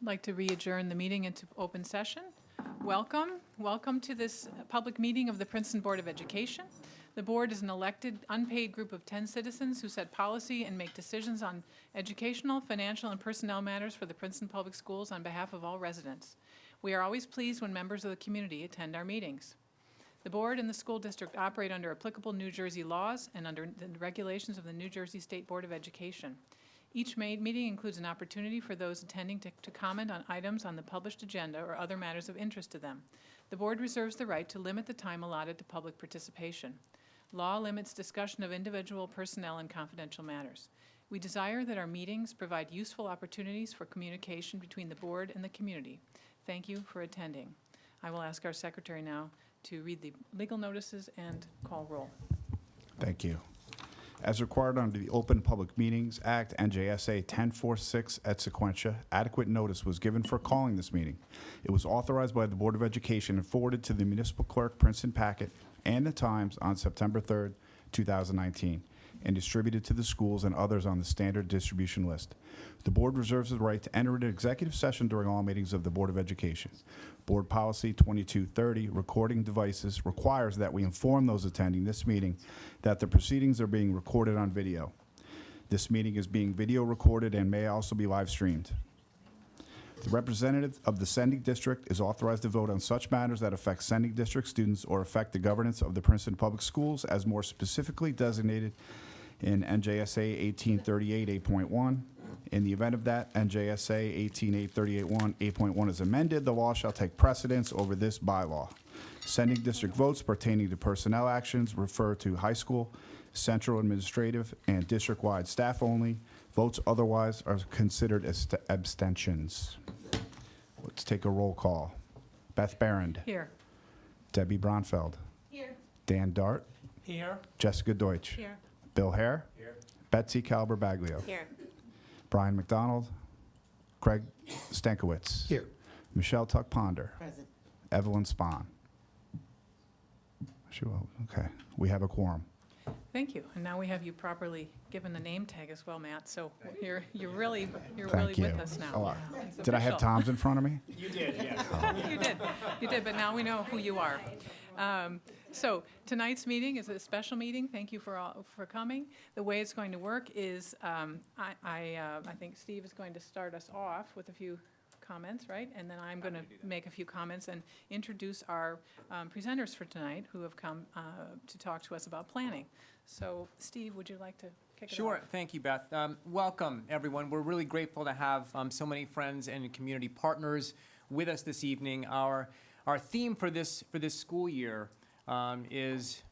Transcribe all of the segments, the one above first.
like to re-adjourn the meeting into open session. Welcome to this public meeting of the Princeton Board of Education. The board is an elected, unpaid group of 10 citizens who set policy and make decisions on educational, financial, and personnel matters for the Princeton Public Schools on behalf of all residents. We are always pleased when members of the community attend our meetings. The board and the school district operate under applicable New Jersey laws and under the regulations of the New Jersey State Board of Education. Each meeting includes an opportunity for those attending to comment on items on the published agenda or other matters of interest to them. The board reserves the right to limit the time allotted to public participation. Law limits discussion of individual personnel and confidential matters. We desire that our meetings provide useful opportunities for communication between the board and the community. Thank you for attending. I will ask our secretary now to read the legal notices and call roll. Thank you. As required under the Open Public Meetings Act, NJSA 1046 et sequentia, adequate notice was given for calling this meeting. It was authorized by the Board of Education and forwarded to the municipal clerk Princeton Packet and the Times on September 3rd, 2019, and distributed to the schools and others on the standard distribution list. The board reserves the right to enter into executive session during all meetings of the Board of Education. Board Policy 2230, recording devices, requires that we inform those attending this meeting that the proceedings are being recorded on video. This meeting is being video recorded and may also be live streamed. The representative of the sending district is authorized to vote on such matters that affect sending district students or affect the governance of the Princeton Public Schools as more specifically designated in NJSA 1838 8.1. In the event of that, NJSA 18838 8.1 is amended, the law shall take precedence over this bylaw. Sending district votes pertaining to personnel actions refer to high school, central administrative, and district-wide staff only. Votes otherwise are considered as abstentions. Let's take a roll call. Beth Barrand. Here. Debbie Bronfeld. Here. Dan Dart. Here. Jessica Deutsch. Here. Bill Hare. Here. Betsy Calber-Baglio. Here. Brian McDonald. Craig Stankowitz. Here. Michelle Tuck-Ponder. Present. Evelyn Spahn. Okay, we have a quorum. Thank you. And now we have you properly given the name tag as well, Matt. So you're really Thank you. with us now. Oh, It's did I have official. Tom's in front of me? You did, yes. You did, but now we know who you are. So tonight's meeting is a special meeting. Thank you for coming. The way it's going to work is I think Steve is going to start us off with a few comments, right? And then I'm going to make a few comments and introduce our presenters for tonight who have come to talk to us about planning. So Steve, would you like to kick it off? Sure. Thank you, Beth. Welcome, everyone. We're really grateful to have so many friends and community partners with us this evening. Our theme for this school year is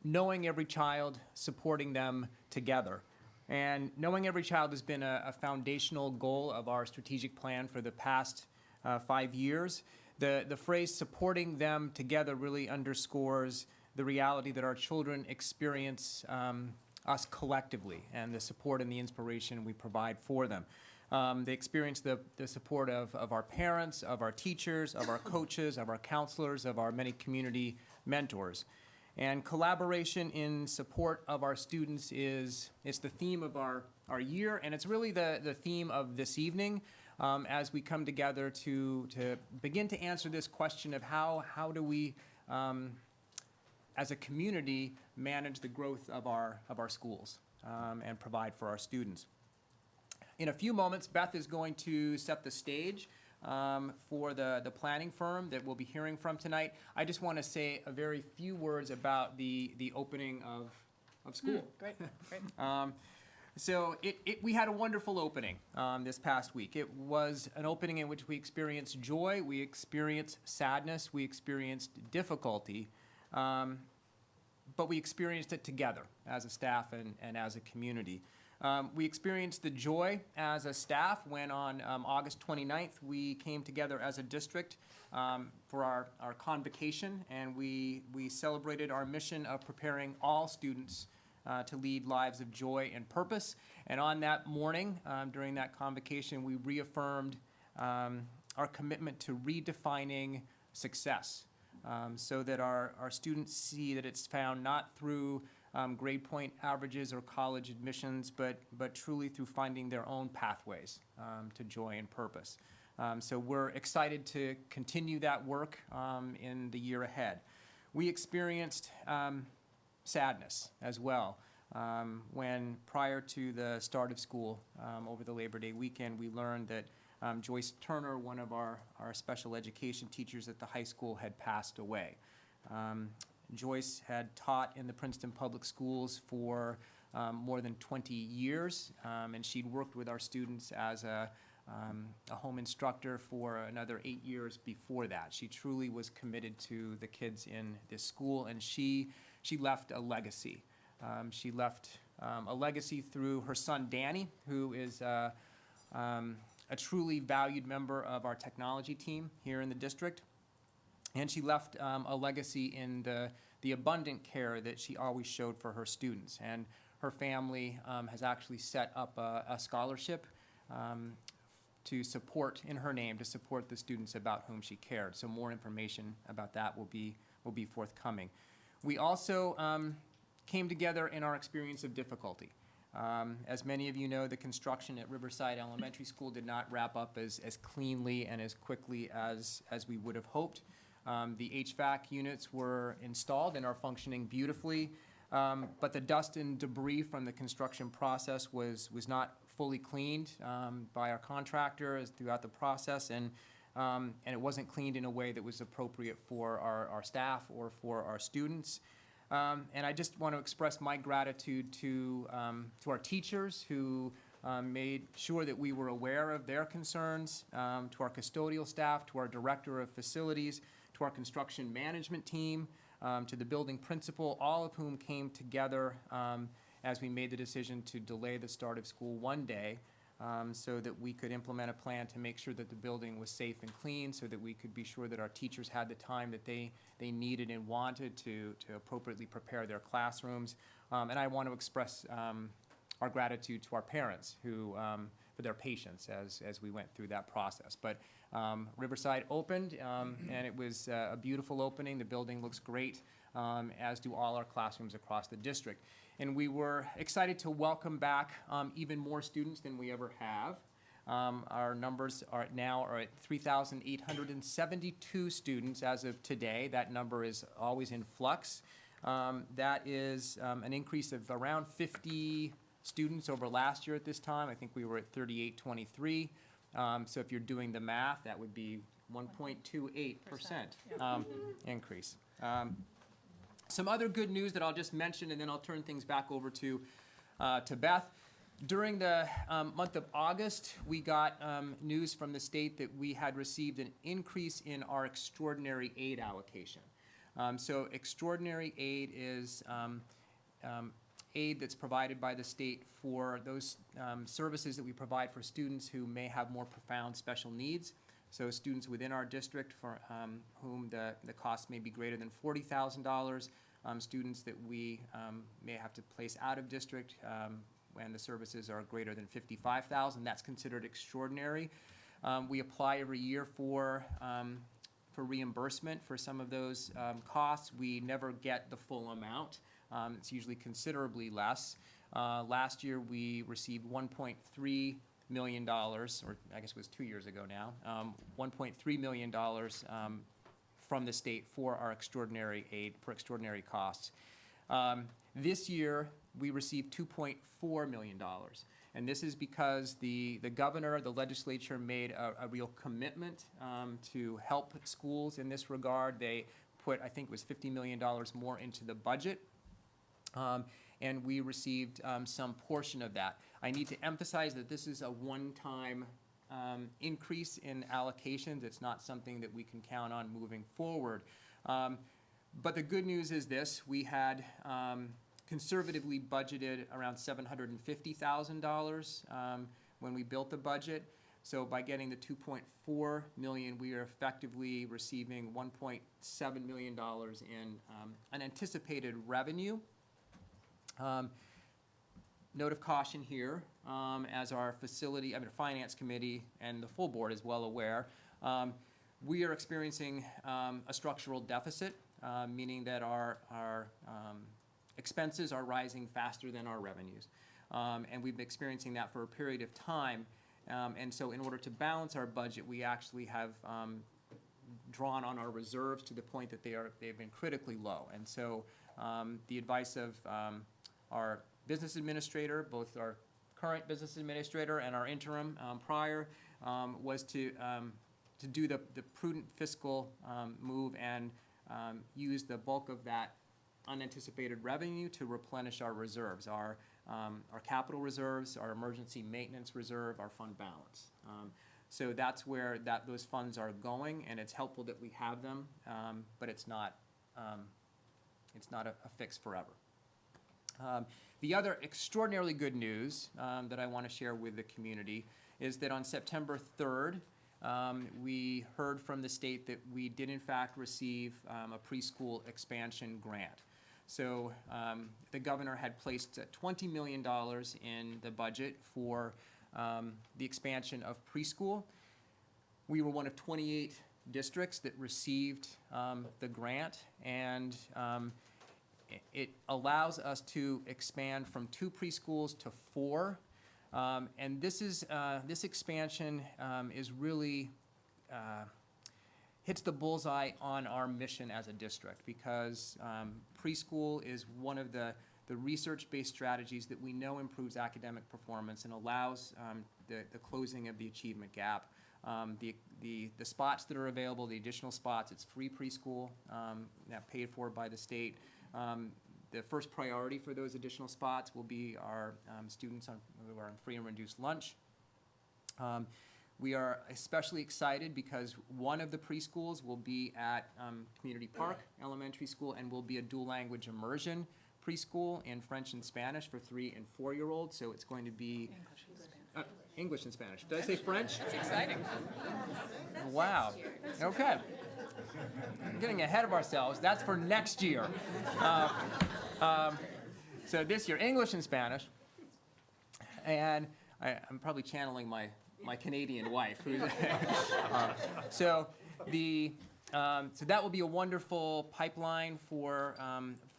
knowing every child, supporting them together. And knowing every child has been a foundational goal of our strategic plan for the past 5 years. The phrase supporting them together really underscores the reality that our children experience us collectively and the support and the inspiration we provide for them. They experience the support of our parents, of our teachers, of our coaches, of our counselors, of our many community mentors. And collaboration in support of our students is the theme of our year, and it's really the theme of this evening as we come together to begin to answer this question of how do we, as a community, manage the growth of our schools and provide for our students. In a few moments, Beth is going to set the stage for the planning firm that we'll be hearing from tonight. I just want to say a very few words about the opening of school. Great. So we had a wonderful opening this past week. It was an opening in which we experienced joy, we experienced sadness, we experienced difficulty, but we experienced it together as a staff and as a community. We experienced the joy as a staff when on August 29th we came together as a district for our convocation, and we celebrated our mission of preparing all students to lead lives of joy and purpose. And on that morning, during that convocation, we reaffirmed our commitment to redefining success so that our students see that it's found not through grade point averages or college admissions, but truly through finding their own pathways to joy and purpose. So we're excited to continue that work in the year ahead. We experienced sadness as well when prior to the start of school over the Labor Day weekend, we learned that Joyce Turner, one of our special education teachers at the high school, had passed away. Joyce had taught in the Princeton Public Schools for more than 20 years, and she'd worked with our students as a home instructor for another 8 years before that. She truly was committed to the kids in this school, and she left a legacy. She left a legacy through her son, Danny, who is a truly valued member of our technology team here in the district. And she left a legacy in the abundant care that she always showed for her students. And her family has actually set up a scholarship to support, in her name, to support the students about whom she cared. So more information about that will be forthcoming. We also came together in our experience of difficulty. As many of you know, the construction at Riverside Elementary School did not wrap up as cleanly and as quickly as we would have hoped. The HVAC units were installed and are functioning beautifully, but the dust and debris from the construction process was not fully cleaned by our contractor throughout the process, and it wasn't cleaned in a way that was appropriate for our staff or for our students. And I just want to express my gratitude to our teachers who made sure that we were aware of their concerns, to our custodial staff, to our director of facilities, to our construction management team, to the building principal, all of whom came together as we made the decision to delay the start of school one day so that we could implement a plan to make sure that the building was safe and clean, so that we could be sure that our teachers had the time that they needed and wanted to appropriately prepare their classrooms. And I want to express our gratitude to our parents who, for their patience as we went through that process. But Riverside opened, and it was a beautiful opening. The building looks great, as do all our classrooms across the district. And we were excited to welcome back even more students than we ever have. Our numbers are at 3,872 students as of today. That number is always in flux. That is an increase of around 50 students over last year at this time. I think we were at 3,823. So if you're doing the math, that would be 1.28% increase. Some other good news that I'll just mention, and then I'll turn things back over to Beth. During the month of August, we got news from the state that we had received an increase in our extraordinary aid allocation. So extraordinary aid is aid that's provided by the state for those services that we provide for students who may have more profound special needs. So students within our district for whom the cost may be greater than $40,000, students that we may have to place out of district when the services are greater than $55,000, that's considered extraordinary. We apply every year for reimbursement for some of those costs. We never get the full amount. It's usually considerably less. Last year we received $1.3 million, or I guess it was 2 years ago now, $1.3 million from the state for our extraordinary aid, for extraordinary costs. This year, we received $2.4 million. And this is because the governor, the legislature made a real commitment to help schools in this regard. They put, I think it was $50 million more into the budget. And we received some portion of that. I need to emphasize that this is a one-time increase in allocations. It's not something that we can count on moving forward. But the good news is this: we had conservatively budgeted around $750,000 when we built the budget. So by getting the $2.4 million, we are effectively receiving $1.7 million in unanticipated revenue. Note of caution here, as our finance committee and the full board is well aware, we are experiencing a structural deficit, meaning that our expenses are rising faster than our revenues. And we've been experiencing that for a period of time. And so in order to balance our budget, we actually have drawn on our reserves to the point that they've been critically low. And so the advice of our business administrator, both our current business administrator and our interim prior, was to do the prudent fiscal move and use the bulk of that unanticipated revenue to replenish our reserves, our capital reserves, our emergency maintenance reserve, our fund balance. So that's where those funds are going, and it's helpful that we have them, but it's not a fix forever. The other extraordinarily good news that I want to share with the community is that on September 3rd, we heard from the state that we did in fact receive a preschool expansion grant. So the governor had placed $20 million in the budget for the expansion of preschool. We were one of 28 districts that received the grant, and it allows us to expand from 2 preschools to 4. And this expansion is really hits the bullseye on our mission as a district, because preschool is one of the research-based strategies that we know improves academic performance and allows the closing of the achievement gap. The spots that are available, the additional spots, it's free preschool, paid for by the state. The first priority for those additional spots will be our students who are on free and reduced lunch. We are especially excited because one of the preschools will be at Community Park Elementary School and will be a dual language immersion preschool in French and Spanish for 3- and 4-year-olds. So it's going to be English and Spanish. Did I say French? That's exciting. Wow. Okay. We're getting ahead of ourselves. That's for next year. So this year, English and Spanish. And I'm probably channeling my Canadian wife. So that will be a wonderful pipeline for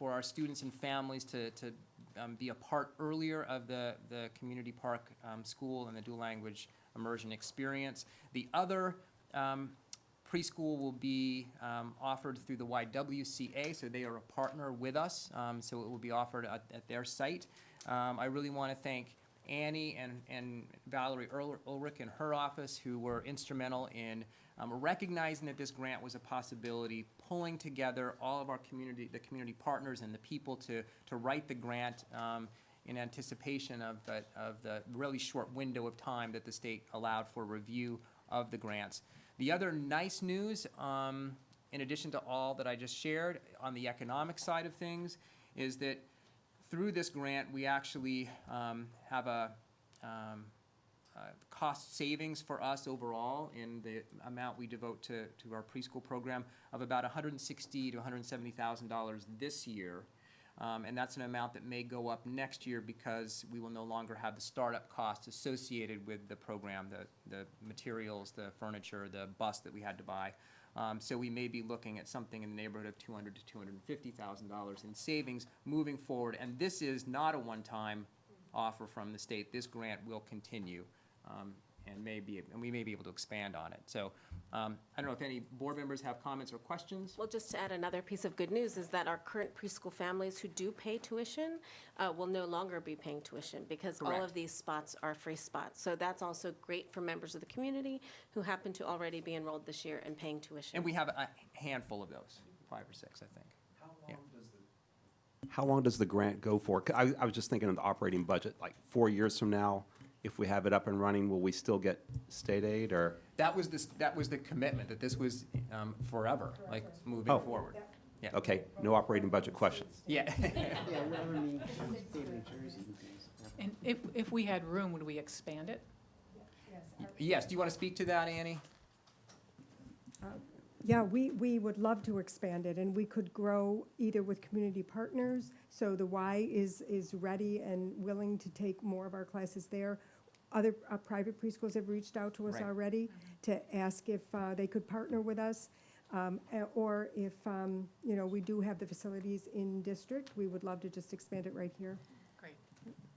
our students and families to be a part earlier of the community park school and the dual language immersion experience. The other preschool will be offered through the YWCA, so they are a partner with us, so it will be offered at their site. I really want to thank Annie and Valerie Ulrich in her office, who were instrumental in recognizing that this grant was a possibility, pulling together all of our the community partners and the people to write the grant in anticipation of the really short window of time that the state allowed for review of the grants. The other nice news, in addition to all that I just shared on the economic side of things, is that through this grant, we actually have a cost savings for us overall in the amount we devote to our preschool program of about $160,000 to $170,000 this year. And that's an amount that may go up next year because we will no longer have the startup costs associated with the program, the materials, the furniture, the bus that we had to buy. So we may be looking at something in the neighborhood of $200,000 to $250,000 in savings moving forward. And this is not a one-time offer from the state. This grant will continue, and we may be able to expand on it. So I don't know if any board members have comments or questions. Well, just to add another piece of good news is that our current preschool families who do pay tuition will no longer be paying tuition because all Correct. of these spots are free spots. So that's also great for members of the community who happen to already be enrolled this year and paying tuition. And we have a handful of those, 5 or 6, I think. How long does the grant go for? 'Cause I was just thinking of the operating budget, like 4 years from now, if we have it up and running, will we still get state aid, or? That was the commitment, that this was forever, like moving Oh. forward. Yeah. Okay, no operating budget questions. Yeah. Yeah, whatever means state of New Jersey. And if we had room, would we expand it? Yes, do you want to speak to that, Annie? Yeah, we would love to expand it, and we could grow either with community partners, so the Y is ready and willing to take more of our classes there. Other private preschools have reached out to us Right. already to ask if they could partner with us, or if, we do have the facilities in district, we would love to just expand it right here. Great,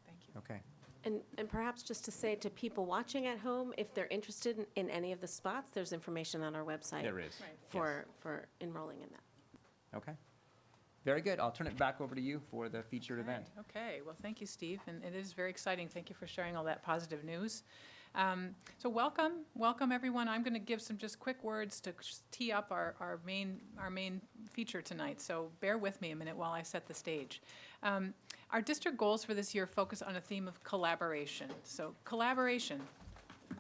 thank you. Okay. And perhaps just to say to people watching at home, if they're interested in any of the spots, there's information on our website. There is. For enrolling in that. Okay. Very good. I'll turn it back over to you for the featured event. Okay, well, thank you, Steve, and it is very exciting. Thank you for sharing all that positive news. So welcome everyone. I'm going to give some just quick words to tee up our main feature tonight. So bear with me a minute while I set the stage. Our district goals for this year focus on a theme of collaboration. So collaboration.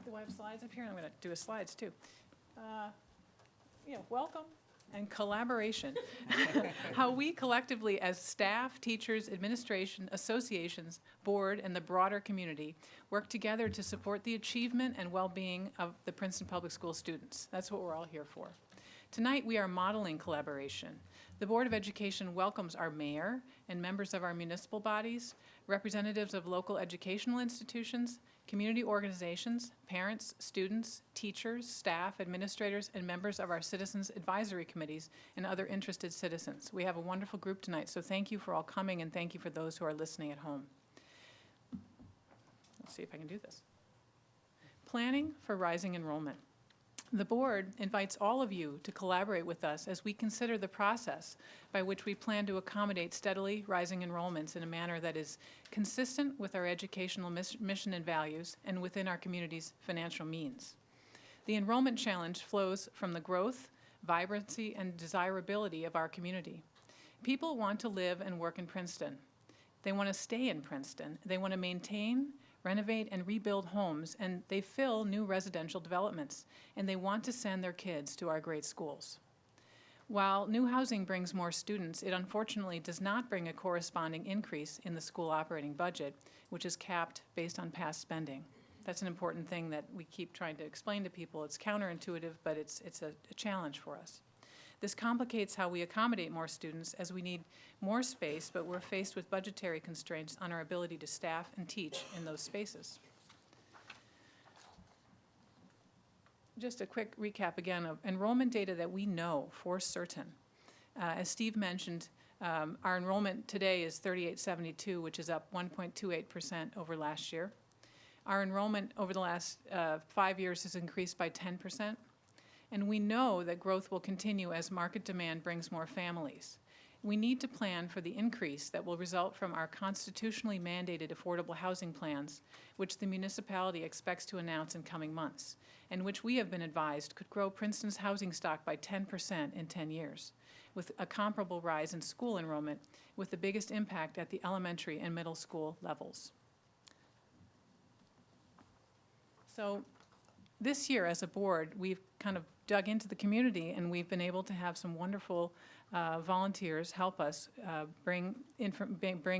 Do I have slides up here? I'm going to do slides too. Welcome and collaboration. How we collectively as staff, teachers, administration, associations, board, and the broader community work together to support the achievement and well-being of the Princeton Public School students. That's what we're all here for. Tonight, we are modeling collaboration. The Board of Education welcomes our mayor and members of our municipal bodies, representatives of local educational institutions, community organizations, parents, students, teachers, staff, administrators, and members of our citizens advisory committees and other interested citizens. We have a wonderful group tonight, so thank you for all coming and thank you for those who are listening at home. Let's see if I can do this. Planning for rising enrollment. The board invites all of you to collaborate with us as we consider the process by which we plan to accommodate steadily rising enrollments in a manner that is consistent with our educational mission and values and within our community's financial means. The enrollment challenge flows from the growth, vibrancy, and desirability of our community. People want to live and work in Princeton. They want to stay in Princeton. They want to maintain, renovate, and rebuild homes, and they fill new residential developments, and they want to send their kids to our great schools. While new housing brings more students, it unfortunately does not bring a corresponding increase in the school operating budget, which is capped based on past spending. That's an important thing that we keep trying to explain to people. It's counterintuitive, but it's a challenge for us. This complicates how we accommodate more students as we need more space, but we're faced with budgetary constraints on our ability to staff and teach in those spaces. Just a quick recap again of enrollment data that we know for certain. As Steve mentioned, our enrollment today is 3872, which is up 1.28% over last year. Our enrollment over the last 5 years has increased by 10%. And we know that growth will continue as market demand brings more families. We need to plan for the increase that will result from our constitutionally mandated affordable housing plans, which the municipality expects to announce in coming months, and which we have been advised could grow Princeton's housing stock by 10% in 10 years, with a comparable rise in school enrollment, with the biggest impact at the elementary and middle school levels. So this year, as a board, we've kind of dug into the community, and we've been able to have some wonderful volunteers help us bring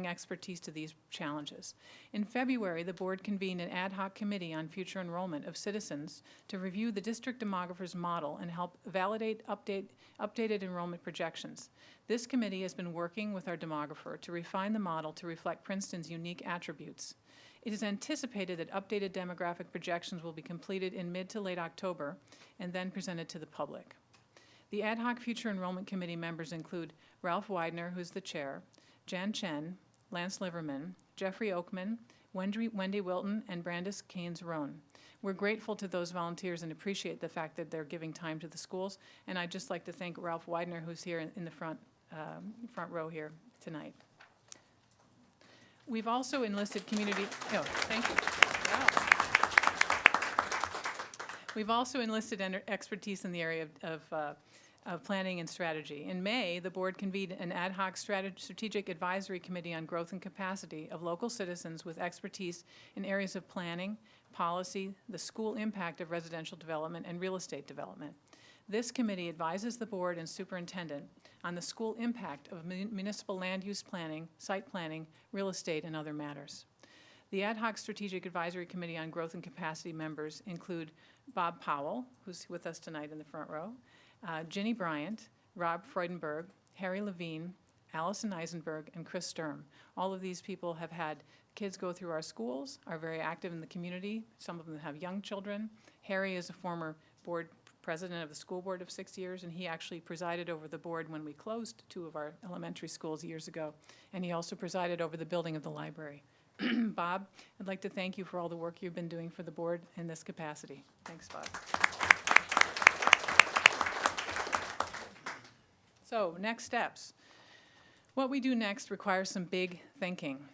expertise to these challenges. In February, the board convened an ad hoc committee on future enrollment of citizens to review the district demographer's model and help validate updated enrollment projections. This committee has been working with our demographer to refine the model to reflect Princeton's unique attributes. It is anticipated that updated demographic projections will be completed in mid to late October and then presented to the public. The ad hoc future enrollment committee members include Ralph Widener, who's the chair, Jan Chen, Lance Liverman, Jeffrey Oakman, Wendy Wilton, and Brandis Keynes-Roan. We're grateful to those volunteers and appreciate the fact that they're giving time to the schools. And I'd just like to thank Ralph Widener, who's here in the front row here tonight. We've also enlisted community, thank you. Wow. We've also enlisted expertise in the area of planning and strategy. In May, the board convened an ad hoc strategic advisory committee on growth and capacity of local citizens with expertise in areas of planning, policy, the school impact of residential development, and real estate development. This committee advises the board and superintendent on the school impact of municipal land use planning, site planning, real estate, and other matters. The ad hoc strategic advisory committee on growth and capacity members include Bob Powell, who's with us tonight in the front row, Ginny Bryant, Rob Freudenberg, Harry Levine, Allison Eisenberg, and Chris Sturm. All of these people have had kids go through our schools, are very active in the community. Some of them have young children. Harry is a former board president of the school board of 6 years, and he actually presided over the board when we closed 2 of our elementary schools years ago. And he also presided over the building of the library Bob, I'd like to thank you for all the work you've been doing for the board in this capacity. Thanks, Bob. So, next steps. What we do next requires some big thinking.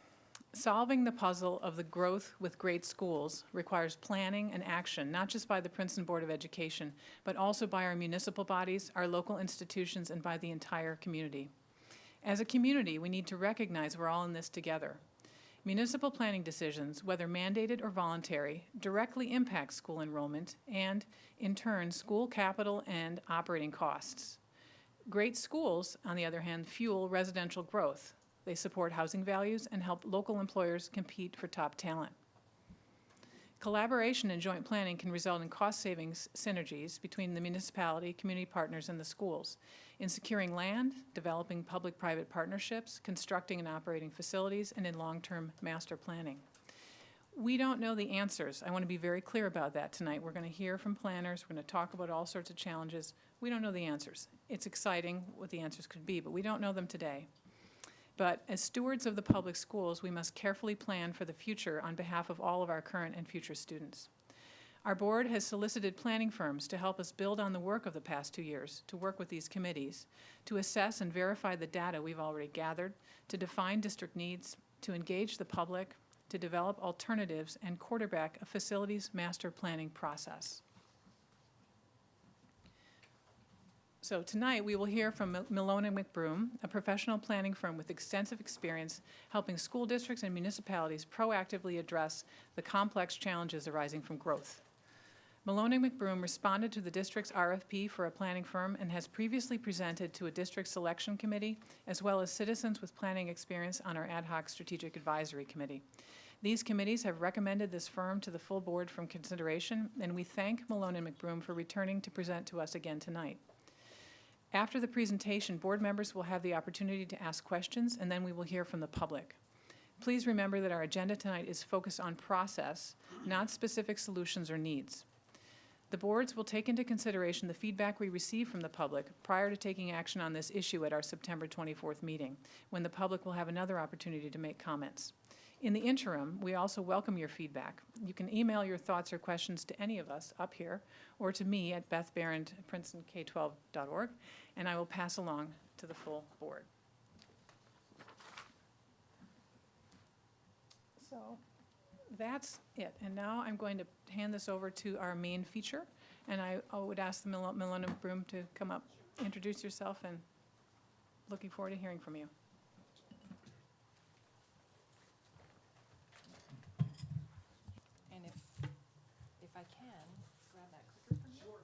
Solving the puzzle of the growth with great schools requires planning and action, not just by the Princeton Board of Education, but also by our municipal bodies, our local institutions, and by the entire community. As a community, we need to recognize we're all in this together. Municipal planning decisions, whether mandated or voluntary, directly impact school enrollment and, in turn, school capital and operating costs. Great schools, on the other hand, fuel residential growth. They support housing values and help local employers compete for top talent. Collaboration and joint planning can result in cost savings synergies between the municipality, community partners, and the schools in securing land, developing public-private partnerships, constructing and operating facilities, and in long-term master planning. We don't know the answers. I want to be very clear about that tonight. We're going to hear from planners. We're going to talk about all sorts of challenges. We don't know the answers. It's exciting what the answers could be, but we don't know them today. But as stewards of the public schools, we must carefully plan for the future on behalf of all of our current and future students. Our board has solicited planning firms to help us build on the work of the past 2 years, to work with these committees, to assess and verify the data we've already gathered, to define district needs, to engage the public, to develop alternatives, and quarterback a facilities master planning process. So tonight, we will hear from Malone & McBroom, a professional planning firm with extensive experience helping school districts and municipalities proactively address the complex challenges arising from growth. Malone & McBroom responded to the district's RFP for a planning firm and has previously presented to a district selection committee, as well as citizens with planning experience on our ad hoc strategic advisory committee. These committees have recommended this firm to the full board for consideration, and we thank Malone & McBroom for returning to present to us again tonight. After the presentation, board members will have the opportunity to ask questions, and then we will hear from the public. Please remember that our agenda tonight is focused on process, not specific solutions or needs. The boards will take into consideration the feedback we receive from the public prior to taking action on this issue at our September 24th meeting, when the public will have another opportunity to make comments. In the interim, we also welcome your feedback. You can email your thoughts or questions to any of us up here or to me at bethbarron@princetonk12.org, and I will pass along to the full board. So that's it. And now I'm going to hand this over to our main feature, and I would ask the Malone & McBroom to come up, introduce yourself, and looking forward to hearing from you. If I can, grab that clicker from you. Sure.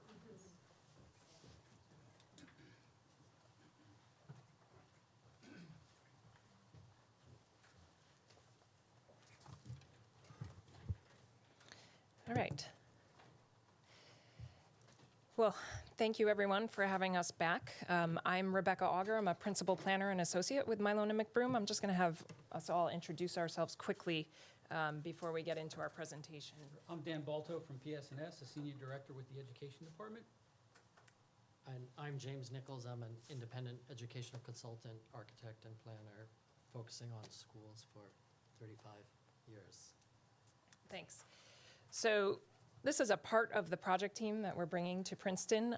All right. Well, thank you everyone for having us back. I'm Rebecca Auger. I'm a principal planner and associate with Malone & McBroom. I'm just going to have us all introduce ourselves quickly before we get into our presentation. I'm Dan Balto from PS&S, a senior director with the education department. And I'm James Nichols. I'm an independent educational consultant, architect, and planner, focusing on schools for 35 years. Thanks. So this is a part of the project team that we're bringing to Princeton.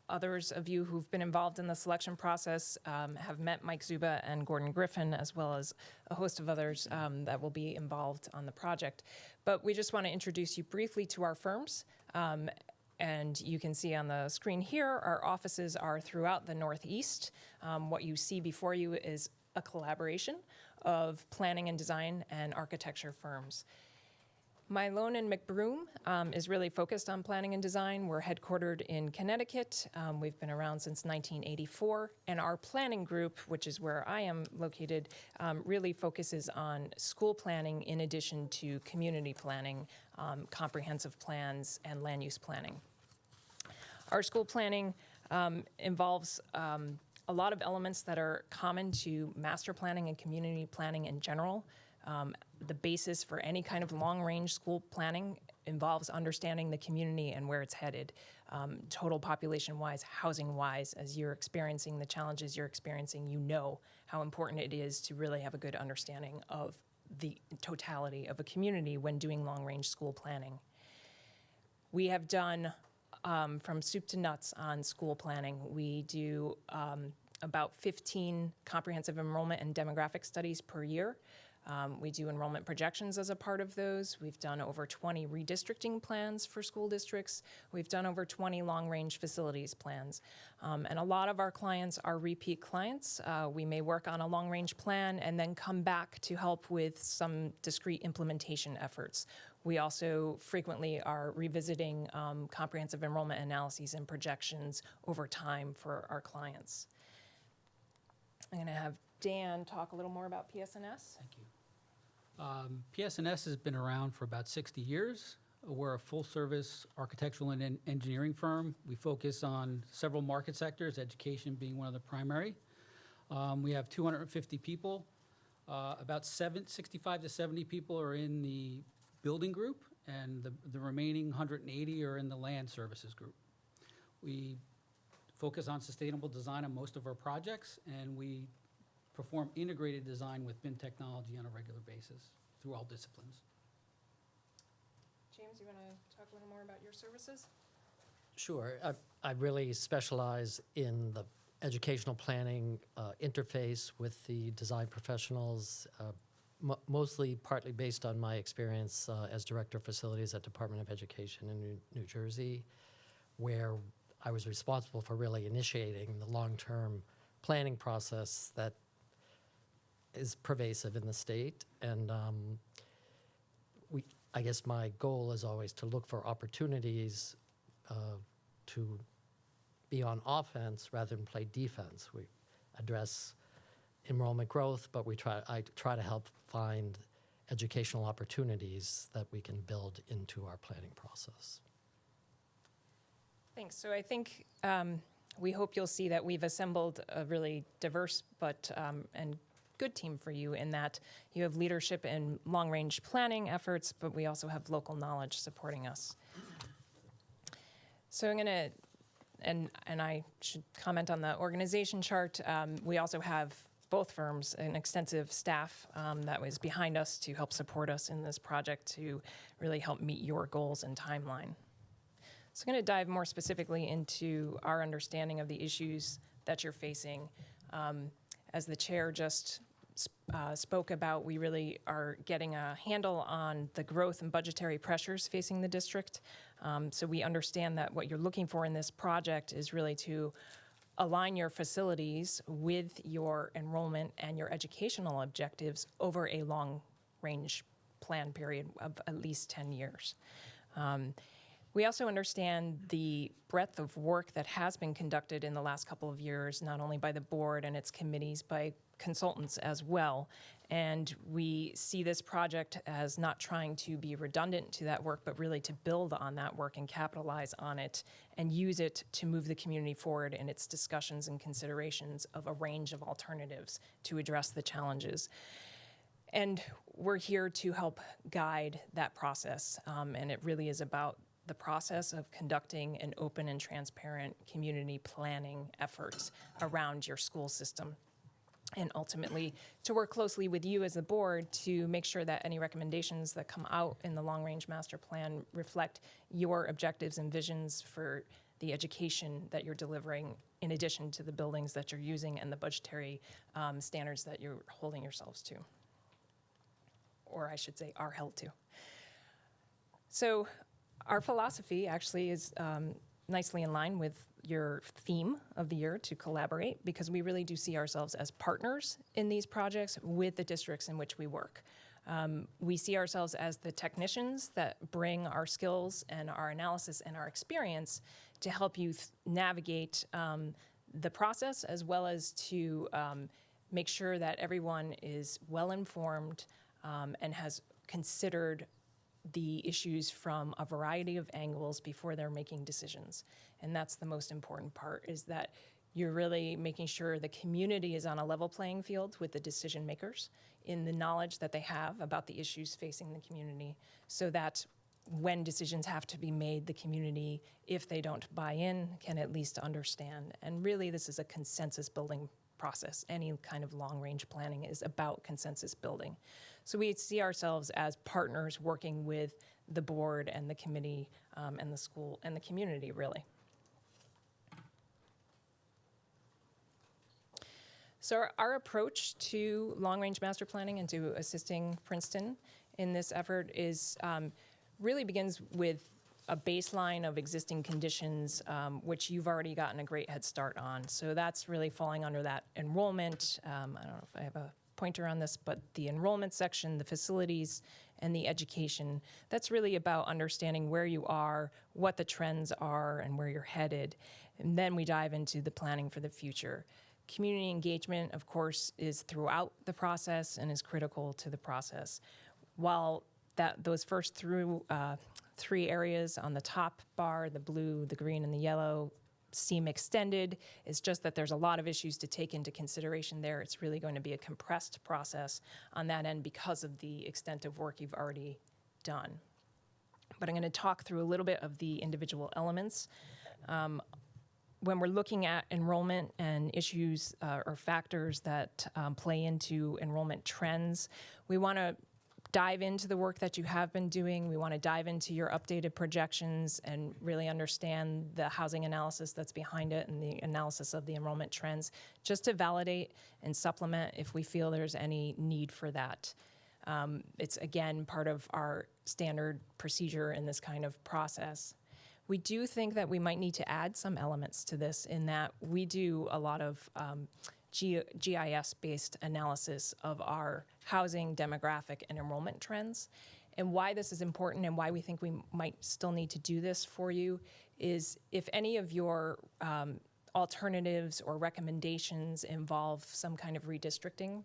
Others of you who've been involved in the selection process have met Mike Zuba and Gordon Griffin, as well as a host of others that will be involved on the project. But we just want to introduce you briefly to our firms. And you can see on the screen here, our offices are throughout the Northeast. What you see before you is a collaboration of planning and design and architecture firms. Malone & McBroom is really focused on planning and design. We're headquartered in Connecticut. We've been around since 1984. And our planning group, which is where I am located, really focuses on school planning in addition to community planning, comprehensive plans, and land use planning. Our school planning involves a lot of elements that are common to master planning and community planning in general. The basis for any kind of long-range school planning involves understanding the community and where it's headed, total population-wise, housing-wise. As you're experiencing the challenges you're experiencing, you know how important it is to really have a good understanding of the totality of a community when doing long-range school planning. We have done from soup to nuts on school planning. We do about 15 comprehensive enrollment and demographic studies per year. We do enrollment projections as a part of those. We've done over 20 redistricting plans for school districts. We've done over 20 long-range facilities plans. And a lot of our clients are repeat clients. We may work on a long-range plan and then come back to help with some discrete implementation efforts. We also frequently are revisiting comprehensive enrollment analyses and projections over time for our clients. I'm going to have Dan talk a little more about PSNS. Thank you. PSNS has been around for about 60 years. We're a full-service architectural and engineering firm. We focus on several market sectors, education being one of the primary. We have 250 people. About 65 to 70 people are in the building group, and the remaining 180 are in the land services group. We focus on sustainable design on most of our projects, and we perform integrated design with BIM technology on a regular basis through all disciplines. James, you want to talk a little more about your services? Sure. I really specialize in the educational planning interface with the design professionals, mostly partly based on my experience as Director of Facilities at Department of Education in New Jersey, where I was responsible for really initiating the long-term planning process that is pervasive in the state. And I guess my goal is always to look for opportunities to be on offense rather than play defense. We address enrollment growth, but I try to help find educational opportunities that we can build into our planning process. Thanks. So I think we hope you'll see that we've assembled a really diverse but and good team for you in that you have leadership in long-range planning efforts, but we also have local knowledge supporting us. So I'm going to, and I should comment on the organization chart. We also have both firms an extensive staff that was behind us to help support us in this project to really help meet your goals and timeline. So I'm going to dive more specifically into our understanding of the issues that you're facing. As the chair just spoke about, we really are getting a handle on the growth and budgetary pressures facing the district. So we understand that what you're looking for in this project is really to align your facilities with your enrollment and your educational objectives over a long-range plan period of at least 10 years. We also understand the breadth of work that has been conducted in the last couple of years, not only by the board and its committees, by consultants as well. And we see this project as not trying to be redundant to that work, but really to build on that work and capitalize on it and use it to move the community forward in its discussions and considerations of a range of alternatives to address the challenges. And we're here to help guide that process. And it really is about the process of conducting an open and transparent community planning effort around your school system. And ultimately, to work closely with you as the board to make sure that any recommendations that come out in the long-range master plan reflect your objectives and visions for the education that you're delivering, in addition to the buildings that you're using and the budgetary standards that you're holding yourselves to. Or I should say, are held to. So our philosophy actually is nicely in line with your theme of the year, to collaborate, because we really do see ourselves as partners in these projects with the districts in which we work. We see ourselves as the technicians that bring our skills and our analysis and our experience to help you navigate the process, as well as to make sure that everyone is well-informed and has considered the issues from a variety of angles before they're making decisions. And that's the most important part, is that you're really making sure the community is on a level playing field with the decision makers in the knowledge that they have about the issues facing the community, so that when decisions have to be made, the community, if they don't buy in, can at least understand. And really, this is a consensus building process. Any kind of long-range planning is about consensus building. So we see ourselves as partners working with the board and the committee and the school and the community, really. So our approach to long-range master planning and to assisting Princeton in this effort is really begins with a baseline of existing conditions, which you've already gotten a great head start on. So that's really falling under that enrollment. I don't know if I have a pointer on this, but the enrollment section, the facilities, and the education. That's really about understanding where you are, what the trends are, and where you're headed. And then we dive into the planning for the future. Community engagement, of course, is throughout the process and is critical to the process. While those first three areas on the top bar, the blue, the green, and the yellow, seem extended, it's just that there's a lot of issues to take into consideration there. It's really going to be a compressed process on that end because of the extent of work you've already done. But I'm going to talk through a little bit of the individual elements. When we're looking at enrollment and issues or factors that play into enrollment trends, we want to dive into the work that you have been doing. We want to dive into your updated projections and really understand the housing analysis that's behind it and the analysis of the enrollment trends, just to validate and supplement if we feel there's any need for that. It's, again, part of our standard procedure in this kind of process. We do think that we might need to add some elements to this in that we do a lot of GIS-based analysis of our housing, demographic, and enrollment trends. And why this is important and why we think we might still need to do this for you is if any of your alternatives or recommendations involve some kind of redistricting,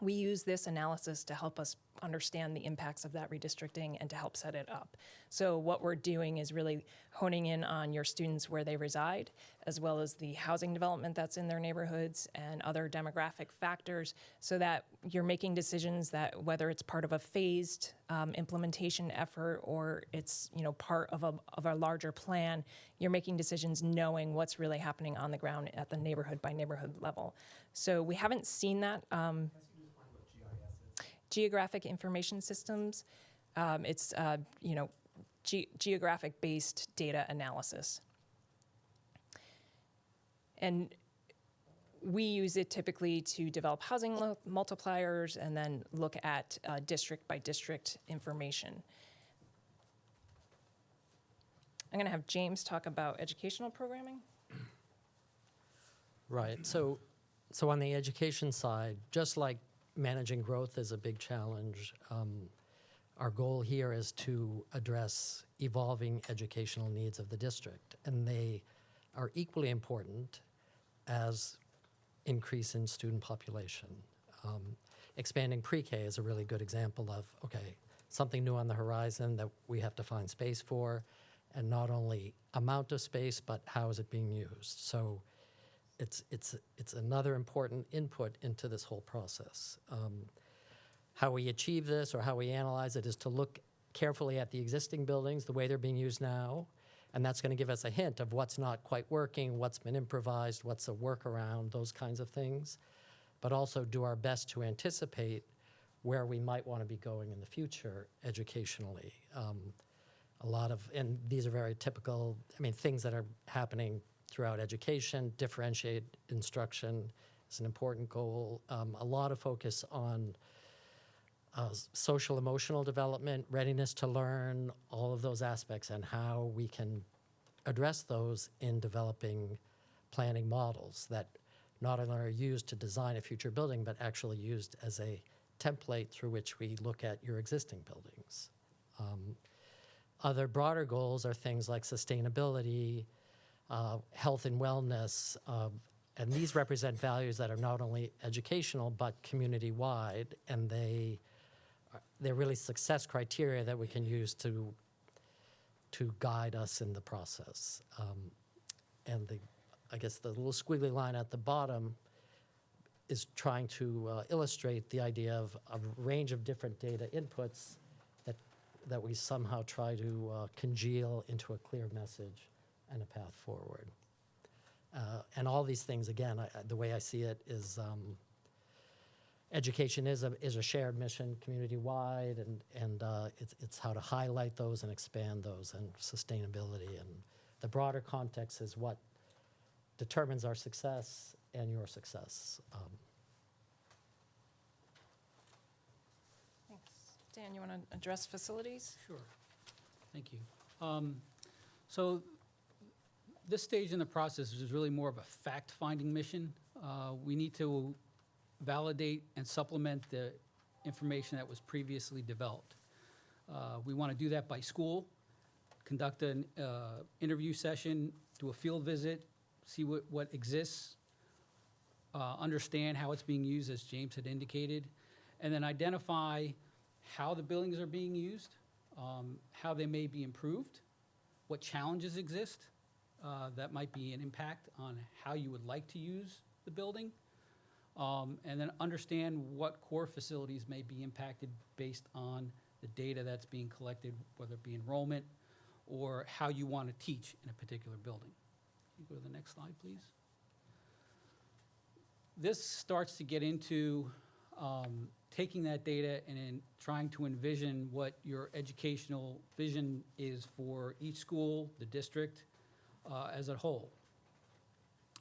we use this analysis to help us understand the impacts of that redistricting and to help set it up. So what we're doing is really honing in on your students where they reside, as well as the housing development that's in their neighborhoods and other demographic factors, so that you're making decisions that whether it's part of a phased implementation effort or it's part of a larger plan, you're making decisions knowing what's really happening on the ground at the neighborhood by neighborhood level. So we haven't seen that. Geographic information systems. It's geographic-based data analysis. And we use it typically to develop housing multipliers and then look at district-by-district information. I'm going to have James talk about educational programming. Right. So on the education side, just like managing growth is a big challenge, our goal here is to address evolving educational needs of the district. And they are equally important as increase in student population. Expanding pre-K is a really good example of, okay, something new on the horizon that we have to find space for, and not only amount of space, but how is it being used. So it's another important input into this whole process. How we achieve this or how we analyze it is to look carefully at the existing buildings, the way they're being used now, and that's going to give us a hint of what's not quite working, what's been improvised, what's a workaround, those kinds of things, but also do our best to anticipate where we might want to be going in the future educationally. A lot of, and these are very typical, things that are happening throughout education. Differentiate instruction is an important goal. A lot of focus on social emotional development, readiness to learn, all of those aspects, and how we can address those in developing planning models that not only are used to design a future building, but actually used as a template through which we look at your existing buildings. Other broader goals are things like sustainability, health and wellness, and these represent values that are not only educational but community-wide, and they're really success criteria that we can use to guide us in the process. And I guess the little squiggly line at the bottom is trying to illustrate the idea of a range of different data inputs that we somehow try to congeal into a clear message and a path forward. And all these things, again, the way I see it is education is a shared mission community-wide, and it's how to highlight those and expand those, and sustainability. And the broader context is what determines our success and your success. Thanks. Dan, you want to address facilities? Sure. Thank you. So this stage in the process is really more of a fact-finding mission. We need to validate and supplement the information that was previously developed. We want to do that by school, conduct an interview session, do a field visit, see what exists, understand how it's being used, as James had indicated, and then identify how the buildings are being used, how they may be improved, what challenges exist that might be an impact on how you would like to use the building, and then understand what core facilities may be impacted based on the data that's being collected, whether it be enrollment or how you want to teach in a particular building. Can you go to the next slide, please? This starts to get into taking that data and then trying to envision what your educational vision is for each school, the district, as a whole.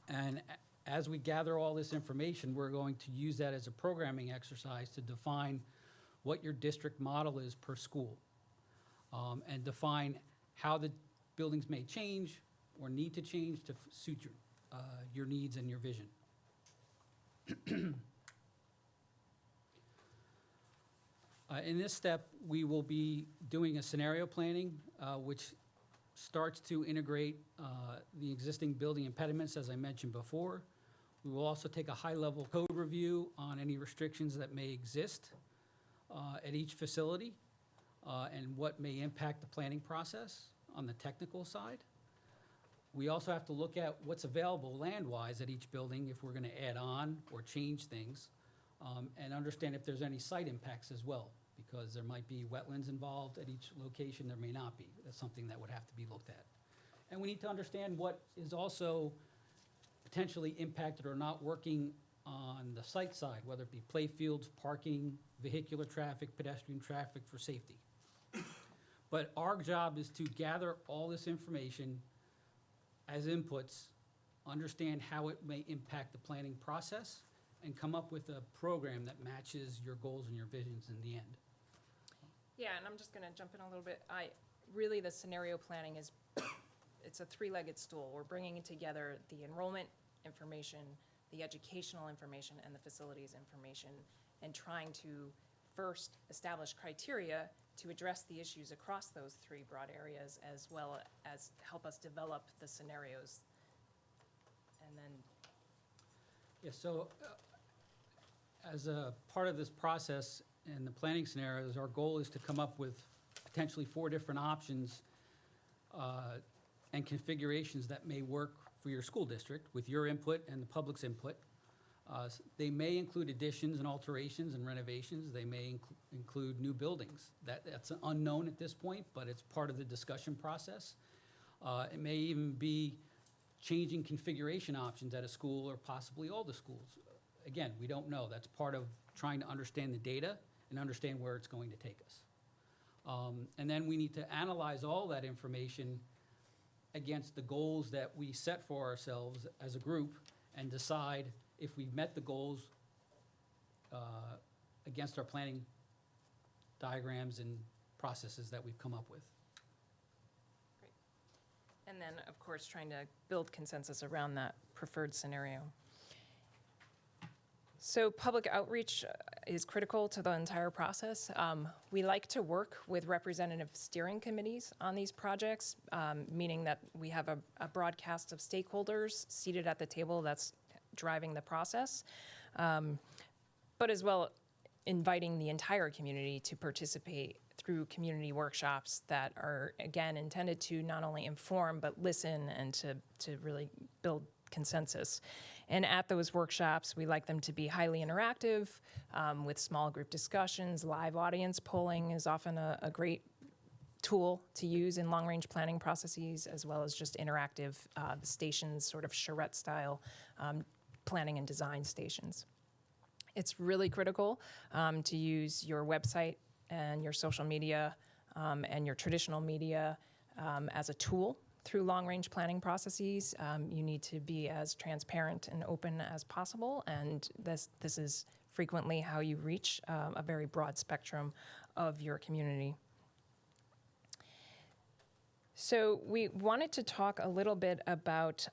And as we gather all this information, we're going to use that as a programming exercise to define what your district model is per school, and define how the buildings may change or need to change to suit your needs and your vision. In this step, we will be doing a scenario planning, which starts to integrate the existing building impediments, as I mentioned before. We will also take a high-level code review on any restrictions that may exist at each facility, and what may impact the planning process on the technical side. We also have to look at what's available land-wise at each building if we're going to add on or change things, and understand if there's any site impacts as well, because there might be wetlands involved at each location, there may not be. That's something that would have to be looked at. And we need to understand what is also potentially impacted or not working on the site side, whether it be play fields, parking, vehicular traffic, pedestrian traffic for safety. But our job is to gather all this information as inputs, understand how it may impact the planning process, and come up with a program that matches your goals and your visions in the end. Yeah, and I'm just going to jump in a little bit. Really, the scenario planning is, it's a three-legged stool. We're bringing together the enrollment information, the educational information, and the facilities information, and trying to first establish criteria to address the issues across those three broad areas, as well as help us develop the scenarios. And then, Yeah, so as a part of this process in the planning scenarios, our goal is to come up with potentially 4 different options and configurations that may work for your school district with your input and the public's input. They may include additions and alterations and renovations. They may include new buildings. That's unknown at this point, but it's part of the discussion process. It may even be changing configuration options at a school or possibly all the schools. Again, we don't know. That's part of trying to understand the data and understand where it's going to take us. And then we need to analyze all that information against the goals that we set for ourselves as a group and decide if we've met the goals against our planning diagrams and processes that we've come up with. great. And then, of course, trying to build consensus around that preferred scenario. So public outreach is critical to the entire process. We like to work with representative steering committees on these projects, meaning that we have a broadcast of stakeholders seated at the table that's driving the process, but as well inviting the entire community to participate through community workshops that are, again, intended to not only inform but listen and to really build consensus. And at those workshops, we like them to be highly interactive with small group discussions. Live audience polling is often a great tool to use in long-range planning processes, as well as just interactive stations, sort of charrette-style planning and design stations. It's really critical to use your website and your social media and your traditional media as a tool through long-range planning processes. You need to be as transparent and open as possible, and this is frequently how you reach a very broad spectrum of your community. So we wanted to talk a little bit about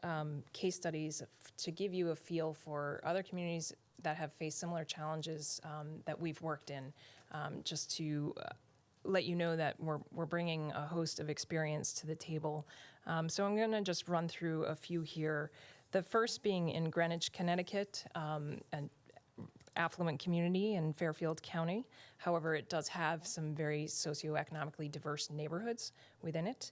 case studies to give you a feel for other communities that have faced similar challenges that we've worked in, just to let you know that we're bringing a host of experience to the table. So I'm going to just run through a few here. The first being in Greenwich, Connecticut, an affluent community in Fairfield County. However, it does have some very socioeconomically diverse neighborhoods within it.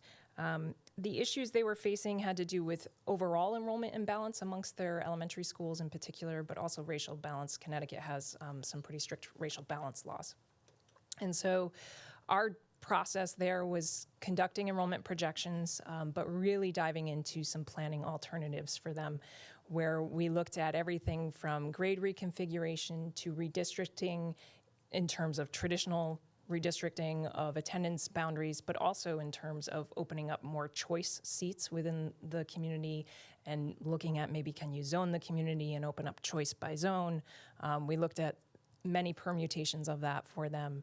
The issues they were facing had to do with overall enrollment imbalance amongst their elementary schools in particular, but also racial balance. Connecticut has some pretty strict racial balance laws. And so our process there was conducting enrollment projections, but really diving into some planning alternatives for them, where we looked at everything from grade reconfiguration to redistricting in terms of traditional redistricting of attendance boundaries, but also in terms of opening up more choice seats within the community and looking at maybe can you zone the community and open up choice by zone. We looked at many permutations of that for them.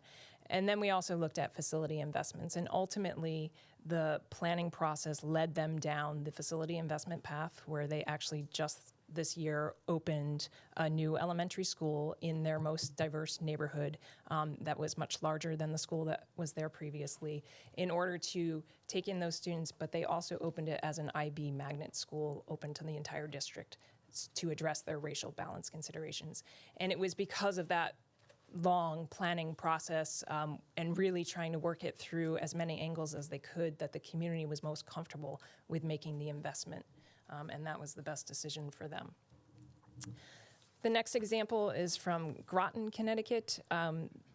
And then we also looked at facility investments, and ultimately the planning process led them down the facility investment path, where they actually just this year opened a new elementary school in their most diverse neighborhood that was much larger than the school that was there previously, in order to take in those students, but they also opened it as an IB magnet school open to the entire district to address their racial balance considerations. And it was because of that long planning process and really trying to work it through as many angles as they could that the community was most comfortable with making the investment. And that was the best decision for them. The next example is from Groton, Connecticut.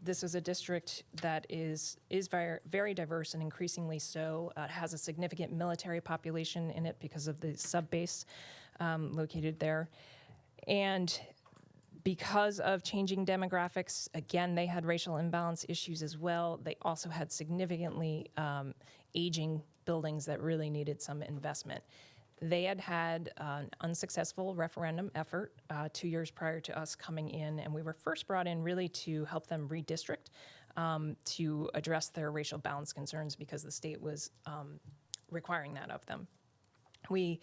This is a district that is very, very diverse and increasingly so. It has a significant military population in it because of the sub-base located there. And because of changing demographics, again, they had racial imbalance issues as well. They also had significantly aging buildings that really needed some investment. They had an unsuccessful referendum effort 2 years prior to us coming in, and we were first brought in really to help them redistrict to address their racial balance concerns because the state was requiring that of them. We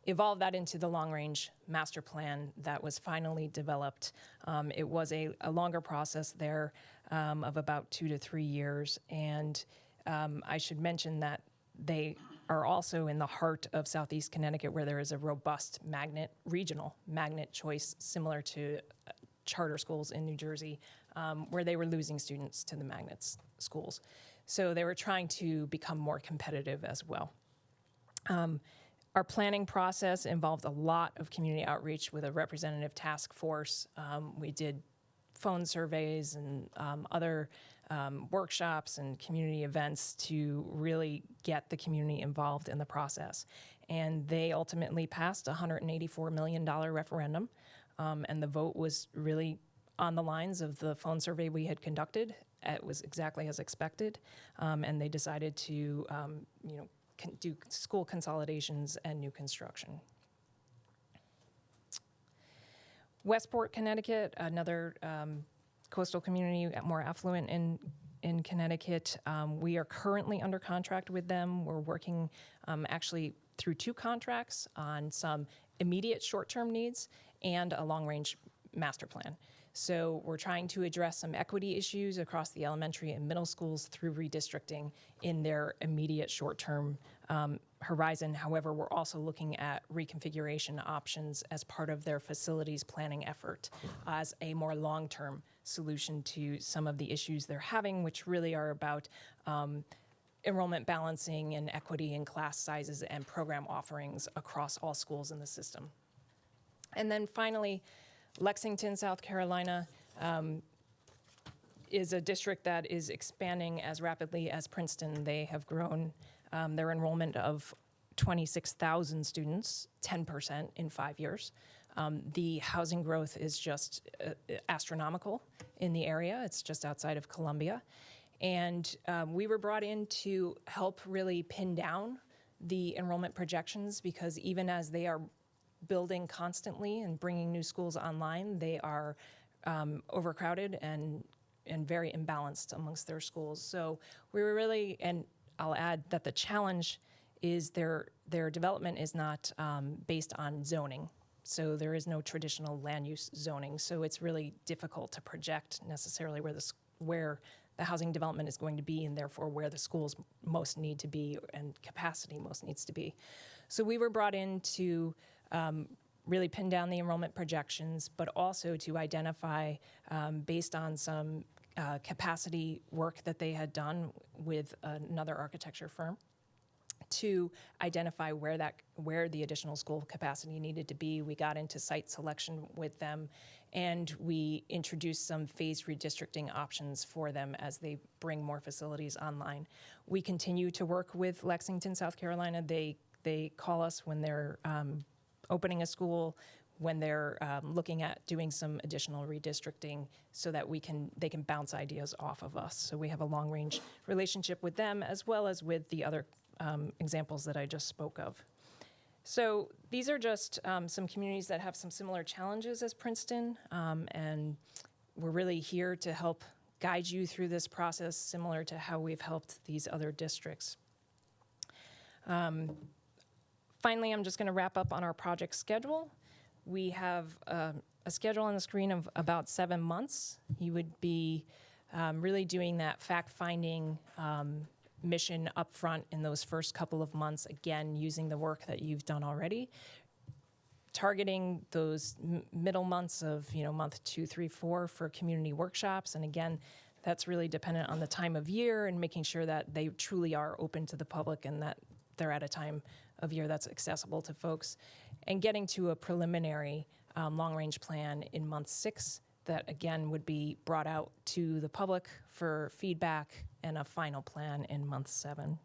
evolved that into the long-range master plan that was finally developed. It was a longer process there of about 2 to 3 years, and I should mention that they are also in the heart of Southeast Connecticut, where there is a robust regional magnet choice, similar to charter schools in New Jersey, where they were losing students to the magnet schools. So they were trying to become more competitive as well. Our planning process involved a lot of community outreach with a representative task force. We did phone surveys and other workshops and community events to really get the community involved in the process. And they ultimately passed a $184 million referendum, and the vote was really on the lines of the phone survey we had conducted. It was exactly as expected, and they decided to do school consolidations and new construction. Westport, Connecticut, another coastal community, more affluent in Connecticut. We are currently under contract with them. We're working actually through 2 contracts on some immediate short-term needs and a long-range master plan. So we're trying to address some equity issues across the elementary and middle schools through redistricting in their immediate short-term horizon. However, we're also looking at reconfiguration options as part of their facilities planning effort as a more long-term solution to some of the issues they're having, which really are about enrollment balancing and equity in class sizes and program offerings across all schools in the system. And then finally, Lexington, South Carolina. is a district that is expanding as rapidly as Princeton. They have grown their enrollment of 26,000 students, 10% in 5 years. The housing growth is just astronomical in the area. It's just outside of Columbia. And we were brought in to help really pin down the enrollment projections, because even as they are building constantly and bringing new schools online, they are overcrowded and very imbalanced amongst their schools. So we were really, and I'll add that the challenge is their development is not based on zoning. So there is no traditional land use zoning. So it's really difficult to project necessarily where the housing development is going to be, and therefore where the schools most need to be and capacity most needs to be. So we were brought in to really pin down the enrollment projections, but also to identify, based on some capacity work that they had done with another architecture firm, to identify where the additional school capacity needed to be. We got into site selection with them, and we introduced some phased redistricting options for them as they bring more facilities online. We continue to work with Lexington, South Carolina. They call us when they're opening a school, when they're looking at doing some additional redistricting, so that they can bounce ideas off of us. So we have a long-range relationship with them, as well as with the other examples that I just spoke of. So these are just some communities that have some similar challenges as Princeton, and we're really here to help guide you through this process, similar to how we've helped these other districts. Finally, I'm just going to wrap up on our project schedule. We have a schedule on the screen of about 7 months. You would be really doing that fact-finding mission up front in those first couple of months, again, using the work that you've done already, targeting those middle months of, month 2, 3, 4 for community workshops. And again, that's really dependent on the time of year and making sure that they truly are open to the public and that they're at a time of year that's accessible to folks. And getting to a preliminary long-range plan in month 6 that, again, would be brought out to the public for feedback, and a final plan in month 7.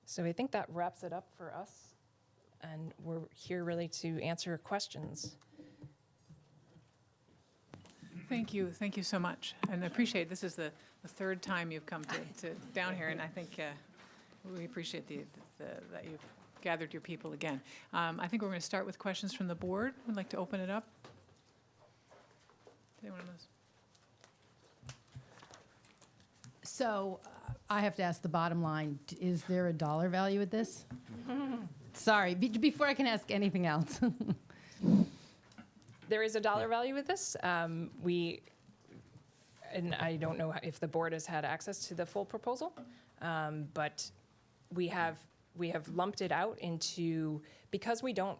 So I think that wraps it up for us, and we're here really to answer questions. Thank you so much, and I appreciate this is the third time you've come to down here, and I think we appreciate that you've gathered your people again. I think we're going to start with questions from the board. I'd like to open it up. Anyone of those? So I have to ask the bottom line. Is there a dollar value with this? Sorry, before I can ask anything else. There is a dollar value with this. And I don't know if the board has had access to the full proposal, but we have lumped it out into, because we don't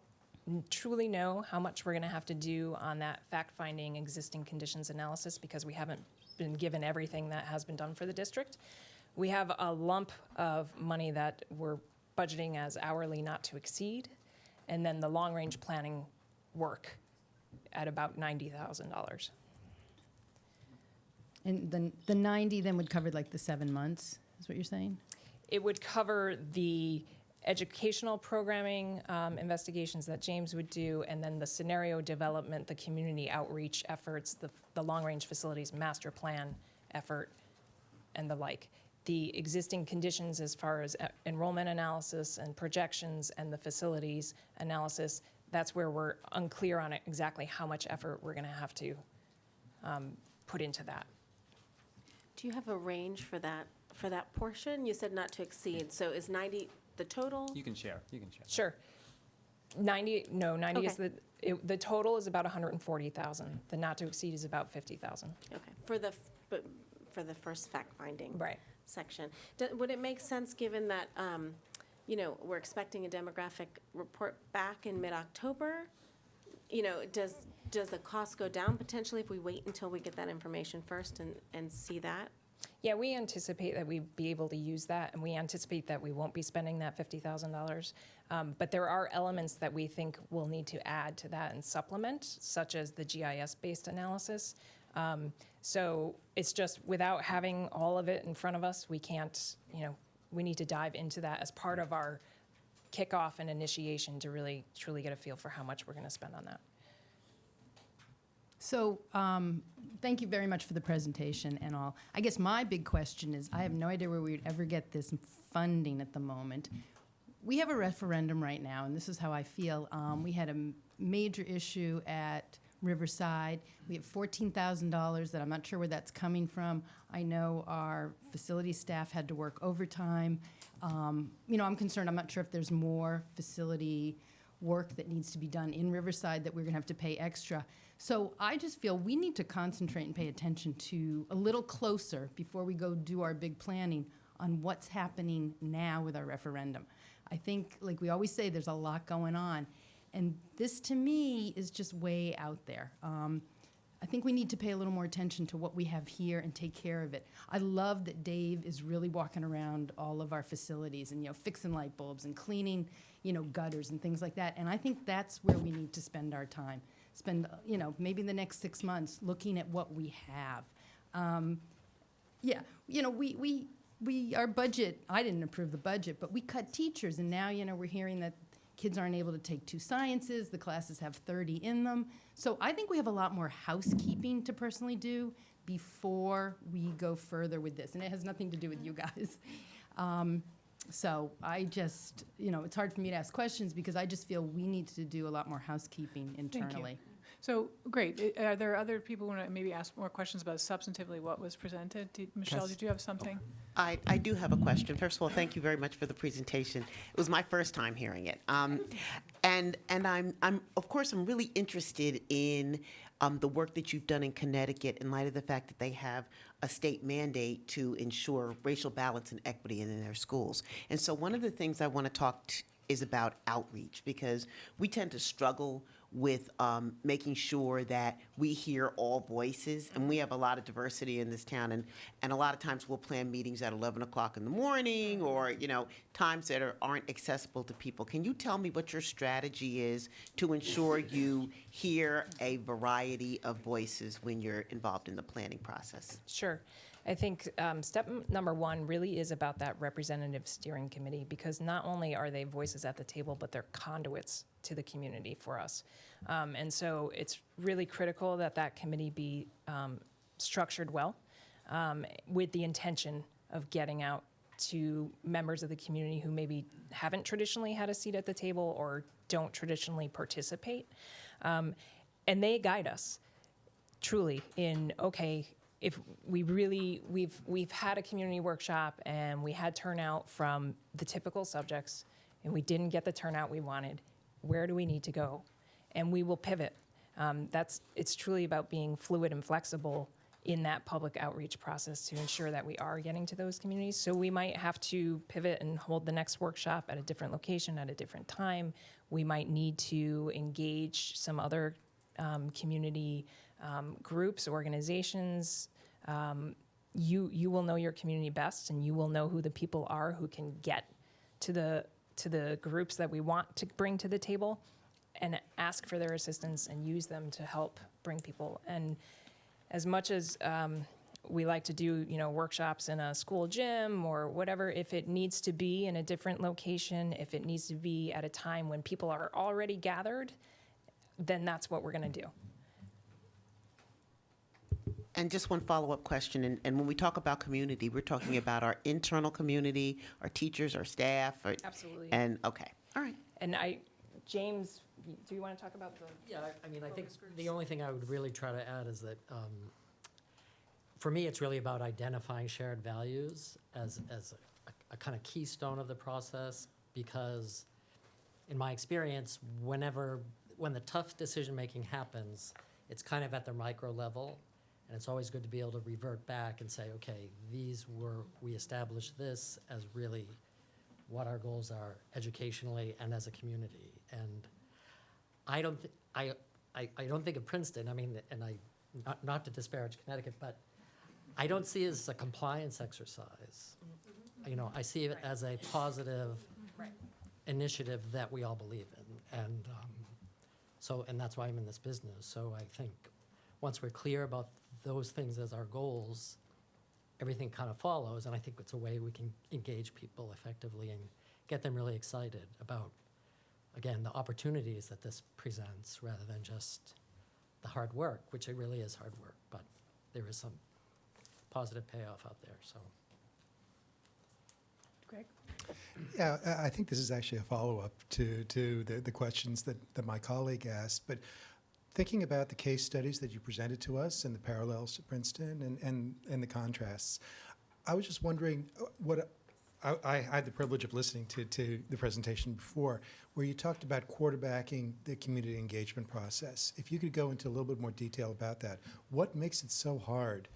truly know how much we're going to have to do on that fact-finding existing conditions analysis, because we haven't been given everything that has been done for the district. We have a lump of money that we're budgeting as hourly not to exceed, and then the long-range planning work at about $90,000. And the 90 then would cover like the 7 months, is what you're saying? It would cover the educational programming investigations that James would do, and then the scenario development, the community outreach efforts, the long-range facilities master plan effort, and the like. The existing conditions as far as enrollment analysis and projections and the facilities analysis, that's where we're unclear on exactly how much effort we're going to have to put into that. Do you have a range for that portion? You said not to exceed, so is 90 the total? You can share. Sure. 90 Okay. is the total is about 140,000. The not to exceed is about 50,000. Okay, for the first fact-finding Right. section. Would it make sense, given that, we're expecting a demographic report back in mid-October? Does the cost go down potentially if we wait until we get that information first and see that? Yeah, we anticipate that we'd be able to use that, and we anticipate that we won't be spending that $50,000. But there are elements that we think we'll need to add to that and supplement, such as the GIS-based analysis. So it's just, without having all of it in front of us, we can't, we need to dive into that as part of our kickoff and initiation to really truly get a feel for how much we're going to spend on that. So, thank you very much for the presentation and all. I guess my big question is, I have no idea where we'd ever get this funding at the moment. We have a referendum right now, and this is how I feel. We had a major issue at Riverside. We have $14,000 that I'm not sure where that's coming from. I know our facility staff had to work overtime. I'm concerned. I'm not sure if there's more facility work that needs to be done in Riverside that we're going to have to pay extra. So I just feel we need to concentrate and pay attention to a little closer before we go do our big planning on what's happening now with our referendum. I think, like we always say, there's a lot going on. And this, to me, is just way out there. I think we need to pay a little more attention to what we have here and take care of it. I love that Dave is really walking around all of our facilities and, fixing light bulbs and cleaning, gutters and things like that. And I think that's where we need to spend our time. Spend, maybe the next 6 months looking at what we have. Our budget, I didn't approve the budget, but we cut teachers, and now, we're hearing that kids aren't able to take 2 sciences, the classes have 30 in them. So I think we have a lot more housekeeping to personally do before we go further with this, and it has nothing to do with you guys. So I just, it's hard for me to ask questions because I just feel we need to do a lot more housekeeping internally. So, great. Are there other people who want to maybe ask more questions about substantively what was presented? Michelle, did you have something? I do have a question. First of all, thank you very much for the presentation. It was my first time hearing it. And I'm of course, I'm really interested in the work that you've done in Connecticut in light of the fact that they have a state mandate to ensure racial balance and equity in their schools. And so one of the things I want to talk is about outreach, because we tend to struggle with making sure that we hear all voices, and we have a lot of diversity in this town, and a lot of times we'll plan meetings at 11 o'clock in the morning, or times that aren't accessible to people. Can you tell me what your strategy is to ensure you hear a variety of voices when you're involved in the planning process? Sure. I think step number 1 really is about that representative steering committee, because not only are they voices at the table, but they're conduits to the community for us. And so it's really critical that that committee be structured well, with the intention of getting out to members of the community who maybe haven't traditionally had a seat at the table or don't traditionally participate. And they guide us truly in, okay, if we've had a community workshop and we had turnout from the typical subjects and we didn't get the turnout we wanted, where do we need to go? And we will pivot. It's truly about being fluid and flexible in that public outreach process to ensure that we are getting to those communities. So we might have to pivot and hold the next workshop at a different location at a different time. We might need to engage some other community groups, organizations. You will know your community best, and you will know who the people are who can get to the groups that we want to bring to the table, and ask for their assistance and use them to help bring people. And as much as we like to do, workshops in a school gym or whatever, if it needs to be in a different location, if it needs to be at a time when people are already gathered, then that's what we're going to do. And just one follow-up question, and when we talk about community, we're talking about our internal community, our teachers, our staff. Absolutely. And, okay, all right. And James, do you want to talk about the? Yeah, I think the only thing I would really try to add is that, for me, it's really about identifying shared values as a kind of keystone of the process, because in my experience, when the tough decision-making happens, it's kind of at the micro level. And it's always good to be able to revert back and say, okay, we established this as really what our goals are educationally and as a community. And I don't think of Princeton, not to disparage Connecticut, but I don't see it as a compliance exercise. I see it as a positive initiative that we all believe in. And that's why I'm in this business. So I think once we're clear about those things as our goals, everything kind of follows, and I think it's a way we can engage people effectively and get them really excited about, again, the opportunities that this presents rather than just the hard work, which it really is hard work, but there is some positive payoff out there, so. Greg? Yeah, I think this is actually a follow-up to the questions that my colleague asked. But thinking about the case studies that you presented to us and the parallels to Princeton and the contrasts, I was just wondering what I had the privilege of listening to the presentation before, where you talked about quarterbacking the community engagement process. If you could go into a little bit more detail about that, what makes it so hard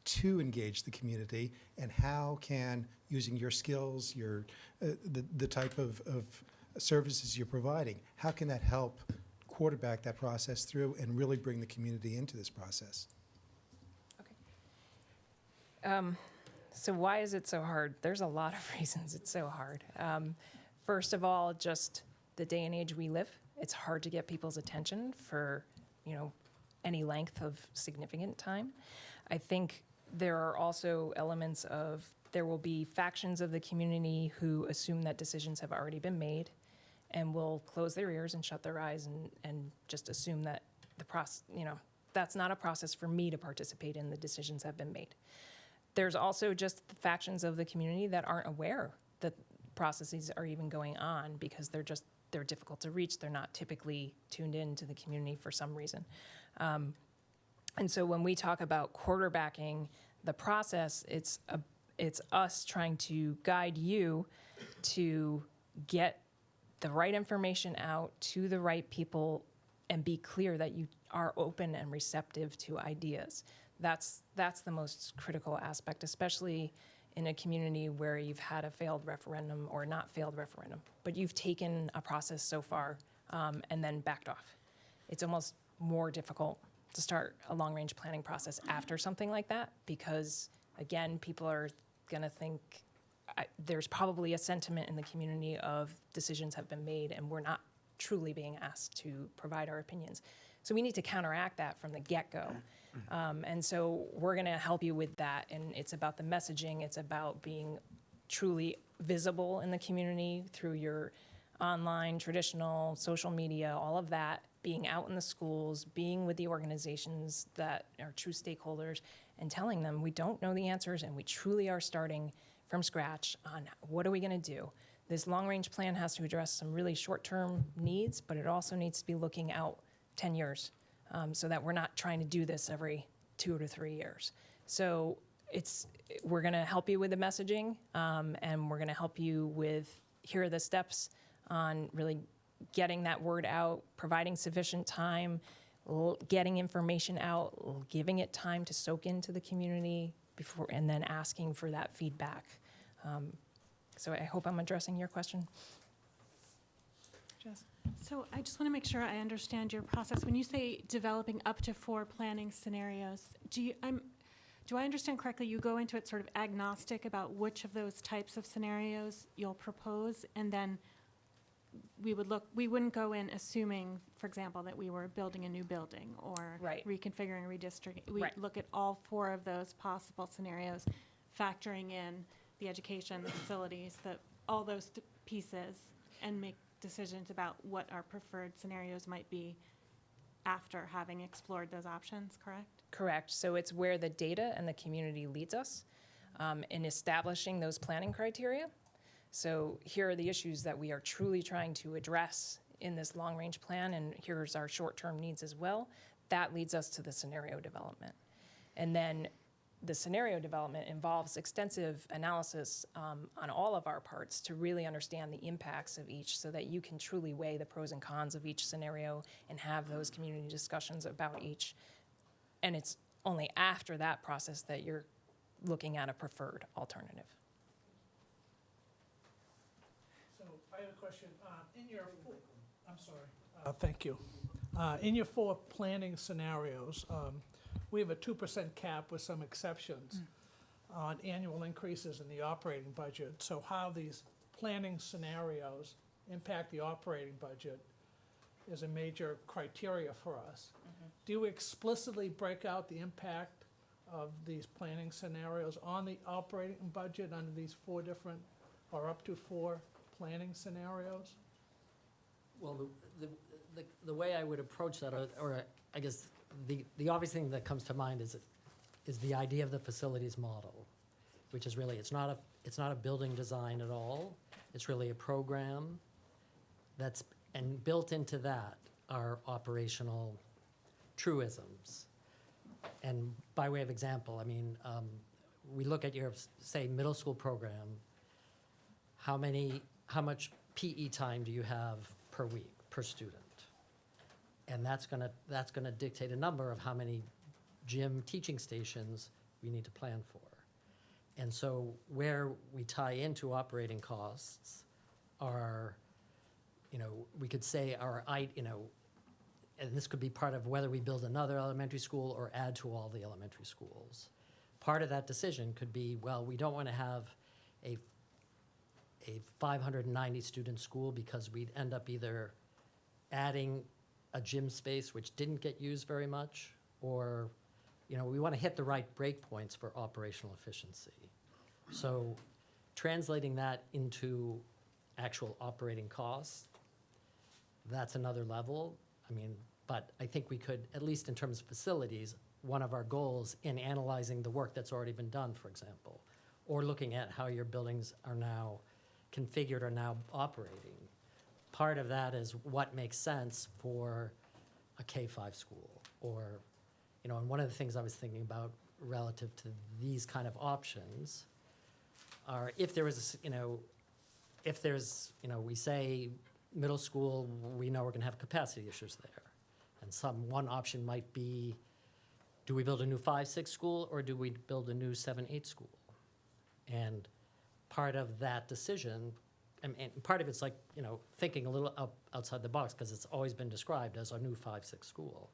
to engage the community, and how can, using your skills, your the type of services you're providing, how can that help quarterback that process through and really bring the community into this process? So why is it so hard? There's a lot of reasons it's so hard. First of all, just the day and age we live. It's hard to get people's attention for, any length of significant time. I think there are also elements of, there will be factions of the community who assume that decisions have already been made and will close their ears and shut their eyes and just assume that the process, that's not a process for me to participate in, the decisions have been made. There's also just the factions of the community that aren't aware that processes are even going on because they're difficult to reach. They're not typically tuned in to the community for some reason. And so when we talk about quarterbacking the process, it's us trying to guide you to get the right information out to the right people and be clear that you are open and receptive to ideas. That's the most critical aspect, especially in a community where you've had a failed referendum or not failed referendum, but you've taken a process so far and then backed off. It's almost more difficult to start a long-range planning process after something like that because, again, people are going to think there's probably a sentiment in the community of decisions have been made and we're not truly being asked to provide our opinions. So we need to counteract that from the get-go. And so we're going to help you with that. And it's about the messaging. It's about being truly visible in the community through your online, traditional, social media, all of that, being out in the schools, being with the organizations that are true stakeholders, and telling them we don't know the answers and we truly are starting from scratch on what are we going to do. This long-range plan has to address some really short-term needs, but it also needs to be looking out 10 years so that we're not trying to do this every 2 to 3 years. So we're going to help you with the messaging, and we're going to help you with, here are the steps on really getting that word out, providing sufficient time, getting information out, giving it time to soak into the community before, and then asking for that feedback. So I hope I'm addressing your question. Jess? So I just want to make sure I understand your process. When you say developing up to 4 planning scenarios, do I understand correctly, you go into it sort of agnostic about which of those types of scenarios you'll propose, and then we wouldn't go in assuming, for example, that we were building a new building or Right. reconfiguring, redistricting. We'd Right. look at all 4 of those possible scenarios, factoring in the education, the facilities, all those pieces, and make decisions about what our preferred scenarios might be after having explored those options, correct? Correct. So it's where the data and the community leads us in establishing those planning criteria. So here are the issues that we are truly trying to address in this long-range plan, and here's our short-term needs as well. That leads us to the scenario development. And then the scenario development involves extensive analysis on all of our parts to really understand the impacts of each so that you can truly weigh the pros and cons of each scenario and have those community discussions about each. And it's only after that process that you're looking at a preferred alternative. So I have a question. Thank you. In your 4 planning scenarios, we have a 2% cap with some exceptions on annual increases in the operating budget. So how these planning scenarios impact the operating budget is a major criteria for us. Do you explicitly break out the impact of these planning scenarios on the operating budget under these 4 different, or up to 4 planning scenarios? Well, the way I would approach that, or I guess the obvious thing that comes to mind is the idea of the facilities model, which is really, it's not a building design at all. It's really a program and built into that are operational truisms. And by way of example, I mean, we look at your, say, middle school program, how much PE time do you have per week, per student? And that's gonna dictate a number of how many gym teaching stations we need to plan for. And so where we tie into operating costs are, we could say and this could be part of whether we build another elementary school or add to all the elementary schools. Part of that decision could be, well, we don't want to have a 590 student school because we'd end up either adding a gym space which didn't get used very much, or we want to hit the right breakpoints for operational efficiency. So translating that into actual operating costs, that's another level. I mean, but I think we could, at least in terms of facilities, one of our goals in analyzing the work that's already been done, for example, or looking at how your buildings are now configured or now operating. Part of that is what makes sense for a K-5 school, or, and one of the things I was thinking about relative to these kind of options are if there was, we say middle school, we know we're going to have capacity issues there. And one option might be, do we build a new 5-6 school or do we build a new 7-8 school? And part of that decision, and part of it's like, thinking a little outside the box because it's always been described as a new 5-6 school.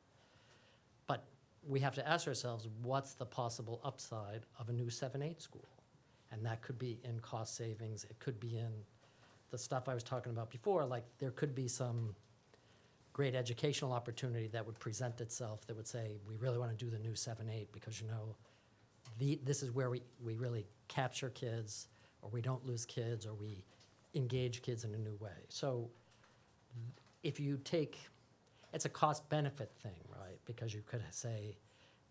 But we have to ask ourselves, what's the possible upside of a new 7-8 school? And that could be in cost savings. It could be in the stuff I was talking about before, like there could be some great educational opportunity that would present itself that would say, we really want to do the new 7-8 because, this is where we really capture kids, or we don't lose kids, or we engage kids in a new way. So if you take, it's a cost-benefit thing, right? Because you could say,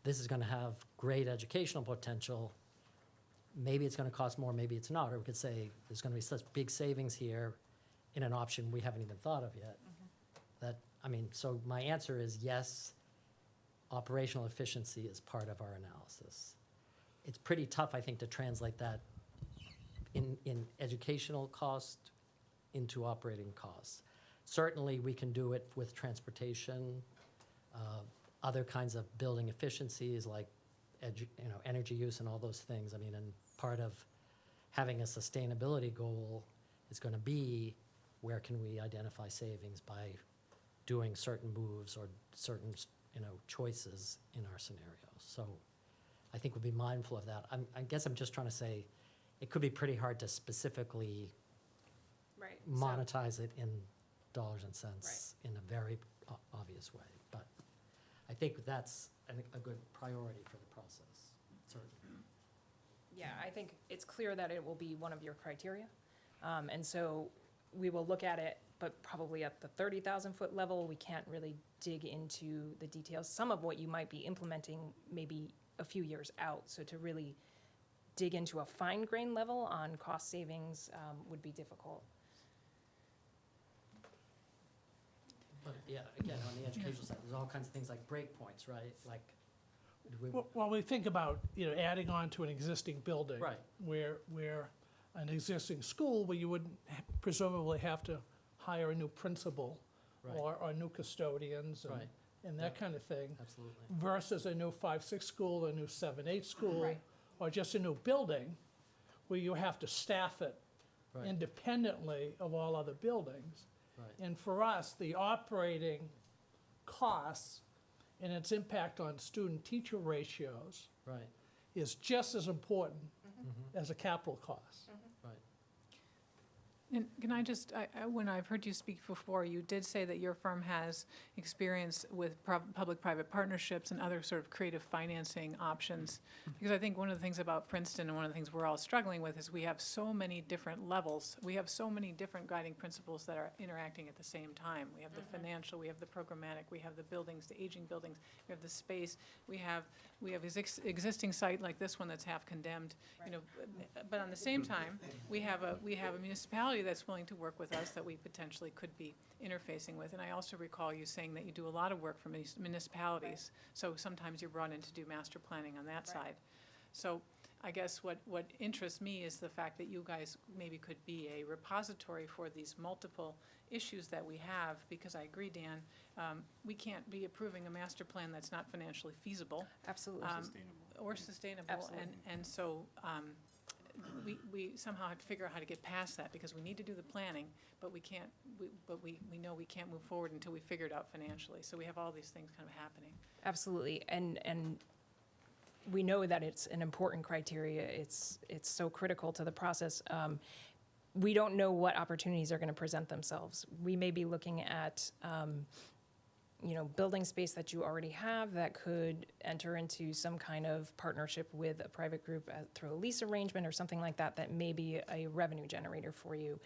this is going to have great educational potential. Maybe it's going to cost more, maybe it's not. Or we could say, there's going to be such big savings here in an option we haven't even thought of yet. So my answer is yes, operational efficiency is part of our analysis. It's pretty tough, I think, to translate that in educational cost into operating costs. Certainly, we can do it with transportation, other kinds of building efficiencies like energy use and all those things. And part of having a sustainability goal is going to be where can we identify savings by doing certain moves or certain choices in our scenarios. So I think we'll be mindful of that. I guess I'm just trying to say it could be pretty hard to specifically monetize it in dollars and cents in a very obvious way. But I think that's a good priority for the process, certainly. Yeah, I think it's clear that it will be one of your criteria. And so we will look at it, but probably at the 30,000-foot level, we can't really dig into the details. Some of what you might be implementing maybe a few years out. So to really dig into a fine-grained level on cost savings would be difficult. But yeah, again, on the educational side, there's all kinds of things like breakpoints, right? Like, Well, we think about, adding on to an existing building. Right. Where an existing school, where you would presumably have to hire a new principal. Right. Or new custodians Right. and that kind of thing. absolutely. Versus a new 5-6 school, a new 7-8 school. Right. Or just a new building where you have to staff it Right. independently of all other buildings. Right. And for us, the operating costs and its impact on student-teacher ratios Right. is just as important as a capital cost. Right. And can I just, when I've heard you speak before, you did say that your firm has experience with public-private partnerships and other sort of creative financing options. Because I think one of the things about Princeton and one of the things we're all struggling with is we have so many different levels. We have so many different guiding principles that are interacting at the same time. We have the financial, we have the programmatic, we have the buildings, the aging buildings, we have the space, we have this existing site like this one that's half condemned, you know. But on the same time, we have a municipality that's willing to work with us that we potentially could be interfacing with. And I also recall you saying that you do a lot of work for municipalities. So sometimes you're brought in to do master planning on that side. So I guess what interests me is the fact that you guys maybe could be a repository for these multiple issues that we have, because I agree, Dan, we can't be approving a master plan that's not financially feasible. Absolutely. Or sustainable. Absolutely. And so we somehow have to figure out how to get past that, because we need to do the planning, but we can't, we know we can't move forward until we figure it out financially. So we have all these things kind of happening. Absolutely, and we know that it's an important criteria. It's so critical to the process. We don't know what opportunities are going to present themselves. We may be looking at, building space that you already have that could enter into some kind of partnership with a private group through a lease arrangement or something like that, that may be a revenue generator for you.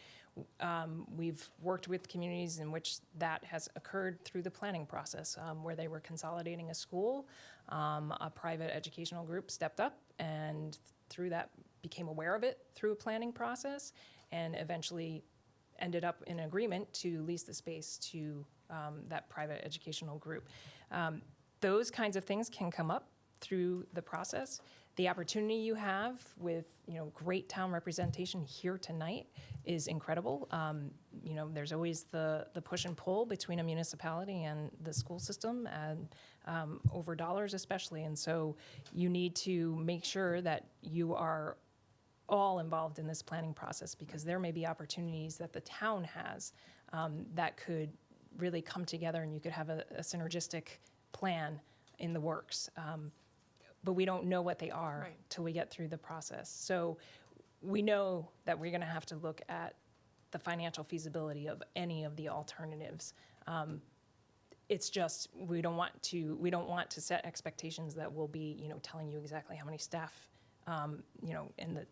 We've worked with communities in which that has occurred through the planning process, where they were consolidating a school. A private educational group stepped up and through that became aware of it through a planning process and eventually ended up in agreement to lease the space to that private educational group. Those kinds of things can come up through the process. The opportunity you have with great town representation here tonight is incredible. There's always the push and pull between a municipality and the school system, and over dollars especially. And so you need to make sure that you are all involved in this planning process, because there may be opportunities that the town has that could really come together, and you could have a synergistic plan in the works. But we don't know what they are till we get through the process. So we know that we're going to have to look at the financial feasibility of any of the alternatives. It's just we don't want to set expectations that will be telling you exactly how many staff and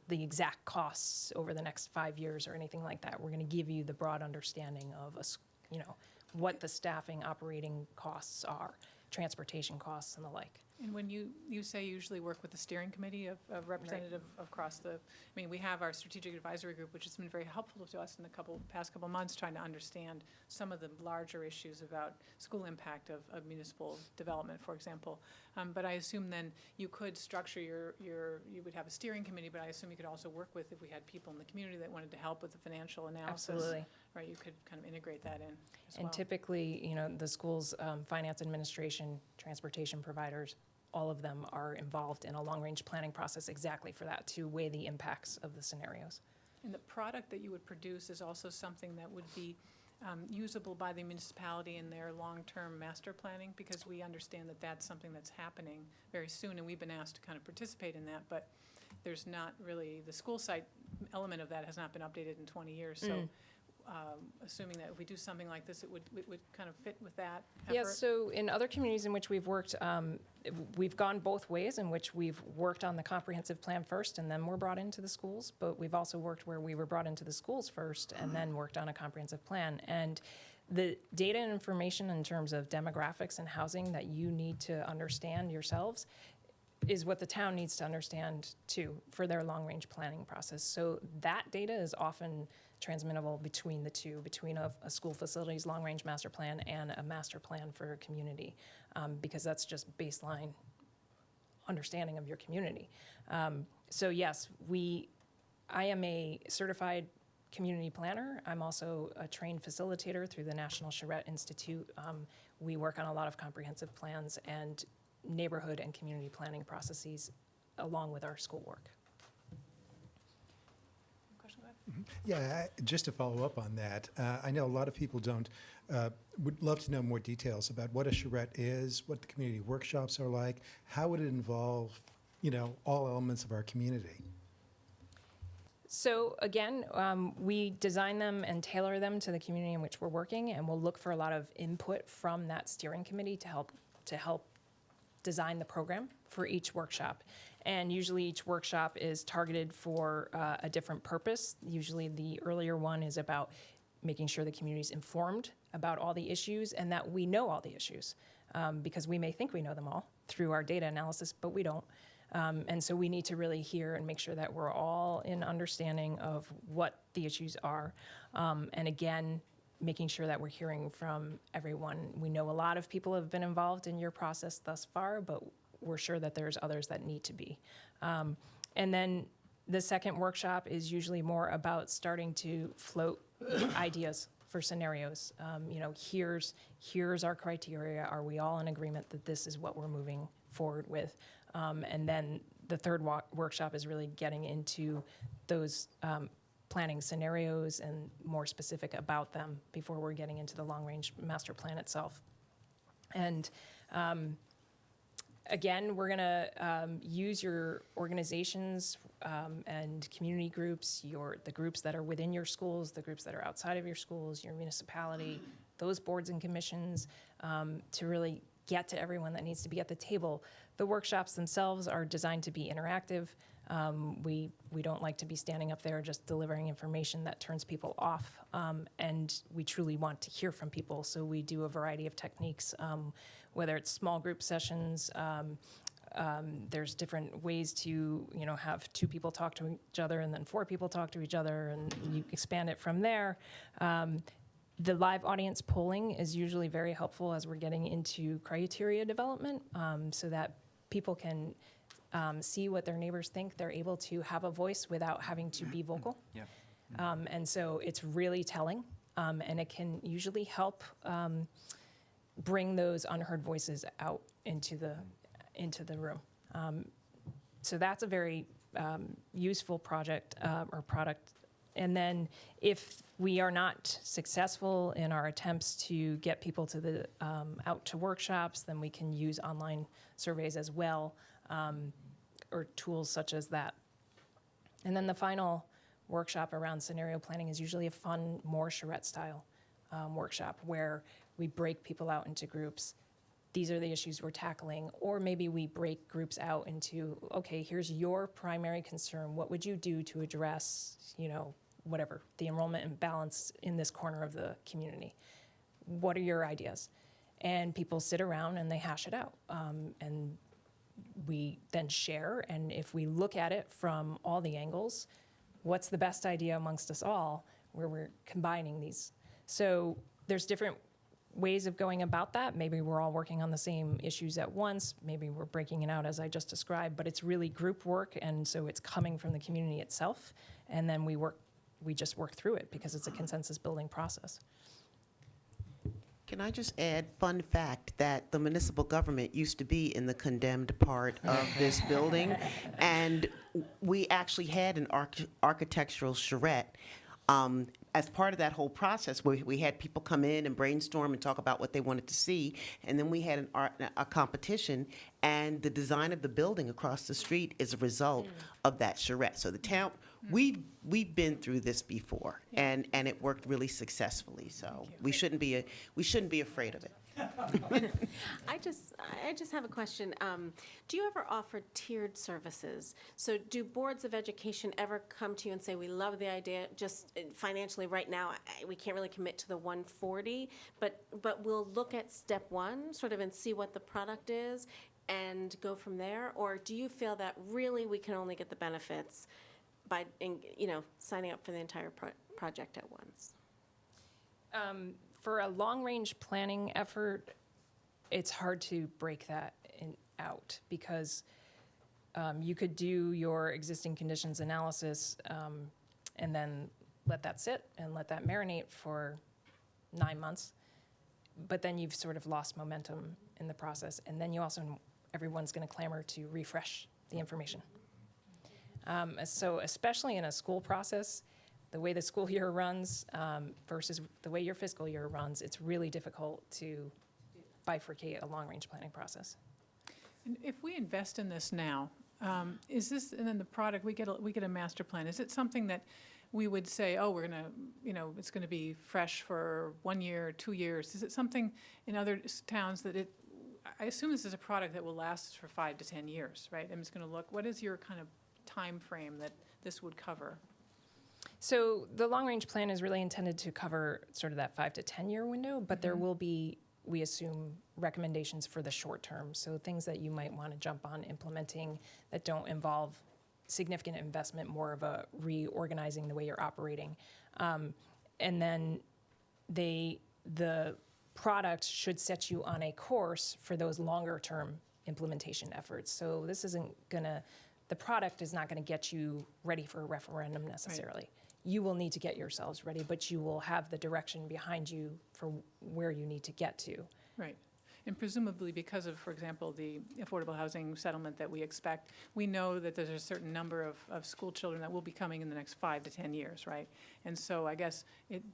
the exact costs over the next 5 years or anything like that. We're going to give you the broad understanding of what the staffing operating costs are, transportation costs and the like. And when you say you usually work with the steering committee of representative across we have our strategic advisory group, which has been very helpful to us in the past couple months, trying to understand some of the larger issues about school impact of municipal development, for example. But I assume then you could structure you would have a steering committee, but I assume you could also work with, if we had people in the community that wanted to help with the financial analysis. Absolutely. Right, you could kind of integrate that in as well. And typically, the school's finance administration, transportation providers, all of them are involved in a long-range planning process exactly for that, to weigh the impacts of the scenarios. And the product that you would produce is also something that would be usable by the municipality in their long-term master planning, because we understand that that's something that's happening very soon, and we've been asked to kind of participate in that, but there's not really, the school site element of that has not been updated in 20 years, so assuming that if we do something like this, it would kind of fit with that effort? Yeah, so in other communities in which we've worked, we've gone both ways, in which we've worked on the comprehensive plan first and then we're brought into the schools, but we've also worked where we were brought into the schools first and then worked on a comprehensive plan. And the data and information in terms of demographics and housing that you need to understand yourselves is what the town needs to understand too for their long-range planning process. So that data is often transmittable between the two, between a school facility's long-range master plan and a master plan for a community, because that's just baseline understanding of your community. So yes, I am a certified community planner. I'm also a trained facilitator through the National Charette Institute. We work on a lot of comprehensive plans and neighborhood and community planning processes along with our schoolwork. Question, go ahead. Yeah, just to follow up on that, I know a lot of people would love to know more details about what a charrette is, what the community workshops are like, how would it involve, all elements of our community? So again, we design them and tailor them to the community in which we're working, and we'll look for a lot of input from that steering committee to help design the program for each workshop. And usually each workshop is targeted for a different purpose. Usually the earlier one is about making sure the community is informed about all the issues and that we know all the issues, because we may think we know them all through our data analysis, but we don't. And so we need to really hear and make sure that we're all in understanding of what the issues are. And again, making sure that we're hearing from everyone. We know a lot of people have been involved in your process thus far, but we're sure that there's others that need to be. And then the second workshop is usually more about starting to float ideas for scenarios. Here's our criteria. Are we all in agreement that this is what we're moving forward with? And then the third workshop is really getting into those planning scenarios and more specific about them before we're getting into the long-range master plan itself. And again, we're going to use your organizations and community groups, the groups that are within your schools, the groups that are outside of your schools, your municipality, those boards and commissions, to really get to everyone that needs to be at the table. The workshops themselves are designed to be interactive. We don't like to be standing up there just delivering information that turns people off, and we truly want to hear from people. So we do a variety of techniques, whether it's small group sessions. There's different ways to have 2 people talk to each other and then 4 people talk to each other, and you expand it from there. The live audience polling is usually very helpful as we're getting into criteria development, so that people can see what their neighbors think. They're able to have a voice without having to be vocal. Yeah. And so it's really telling, and it can usually help bring those unheard voices out into the room. So that's a very useful project or product. And then if we are not successful in our attempts to get people to the out to workshops, then we can use online surveys as well, or tools such as that. And then the final workshop around scenario planning is usually a fun, more charrette-style workshop where we break people out into groups. These are the issues we're tackling, or maybe we break groups out into, okay, here's your primary concern. What would you do to address, whatever, the enrollment imbalance in this corner of the community? What are your ideas? And people sit around and they hash it out. And we then share, and if we look at it from all the angles, what's the best idea amongst us all, where we're combining these? So there's different ways of going about that. Maybe we're all working on the same issues at once. Maybe we're breaking it out as I just described, but it's really group work, and so it's coming from the community itself, and then we just work through it because it's a consensus building process. Can I just add, fun fact, that the municipal government used to be in the condemned part of this building, and we actually had an architectural charrette. As part of that whole process, where we had people come in and brainstorm and talk about what they wanted to see, and then we had a competition, and the design of the building across the street is a result of that charrette. So the town, we've been through this before, and it worked really successfully. So we shouldn't be afraid of it. I just have a question. Do you ever offer tiered services? So do boards of education ever come to you and say, we love the idea, just financially right now, we can't really commit to the 140, but we'll look at step 1 sort of and see what the product is and go from there? Or do you feel that really we can only get the benefits by signing up for the entire project at once? For a long-range planning effort, it's hard to break that out because you could do your existing conditions analysis and then let that sit and let that marinate for 9 months. But then you've sort of lost momentum in the process. And then everyone's going to clamor to refresh the information. So especially in a school process, the way the school year runs versus the way your fiscal year runs, it's really difficult to bifurcate a long-range planning process. And if we invest in this now, Is this, and then the product, we get a master plan. Is it something that we would say, oh, we're gonna, it's gonna be fresh for 1 year, 2 years? Is it something in other towns that I assume this is a product that will last us for 5 to 10 years, right? I'm just gonna look, what is your kind of time frame that this would cover? So the long-range plan is really intended to cover sort of that 5 to 10-year window, but there will be, we assume, recommendations for the short term. So things that you might want to jump on implementing that don't involve significant investment, more of a reorganizing the way you're operating. And then the product should set you on a course for those longer-term implementation efforts. So this isn't gonna, the product is not gonna get you ready for a referendum necessarily. Right. You will need to get yourselves ready, but you will have the direction behind you for where you need to get to. Right. And presumably because of, for example, the affordable housing settlement that we expect, we know that there's a certain number of school children that will be coming in the next 5 to 10 years, right? And so I guess,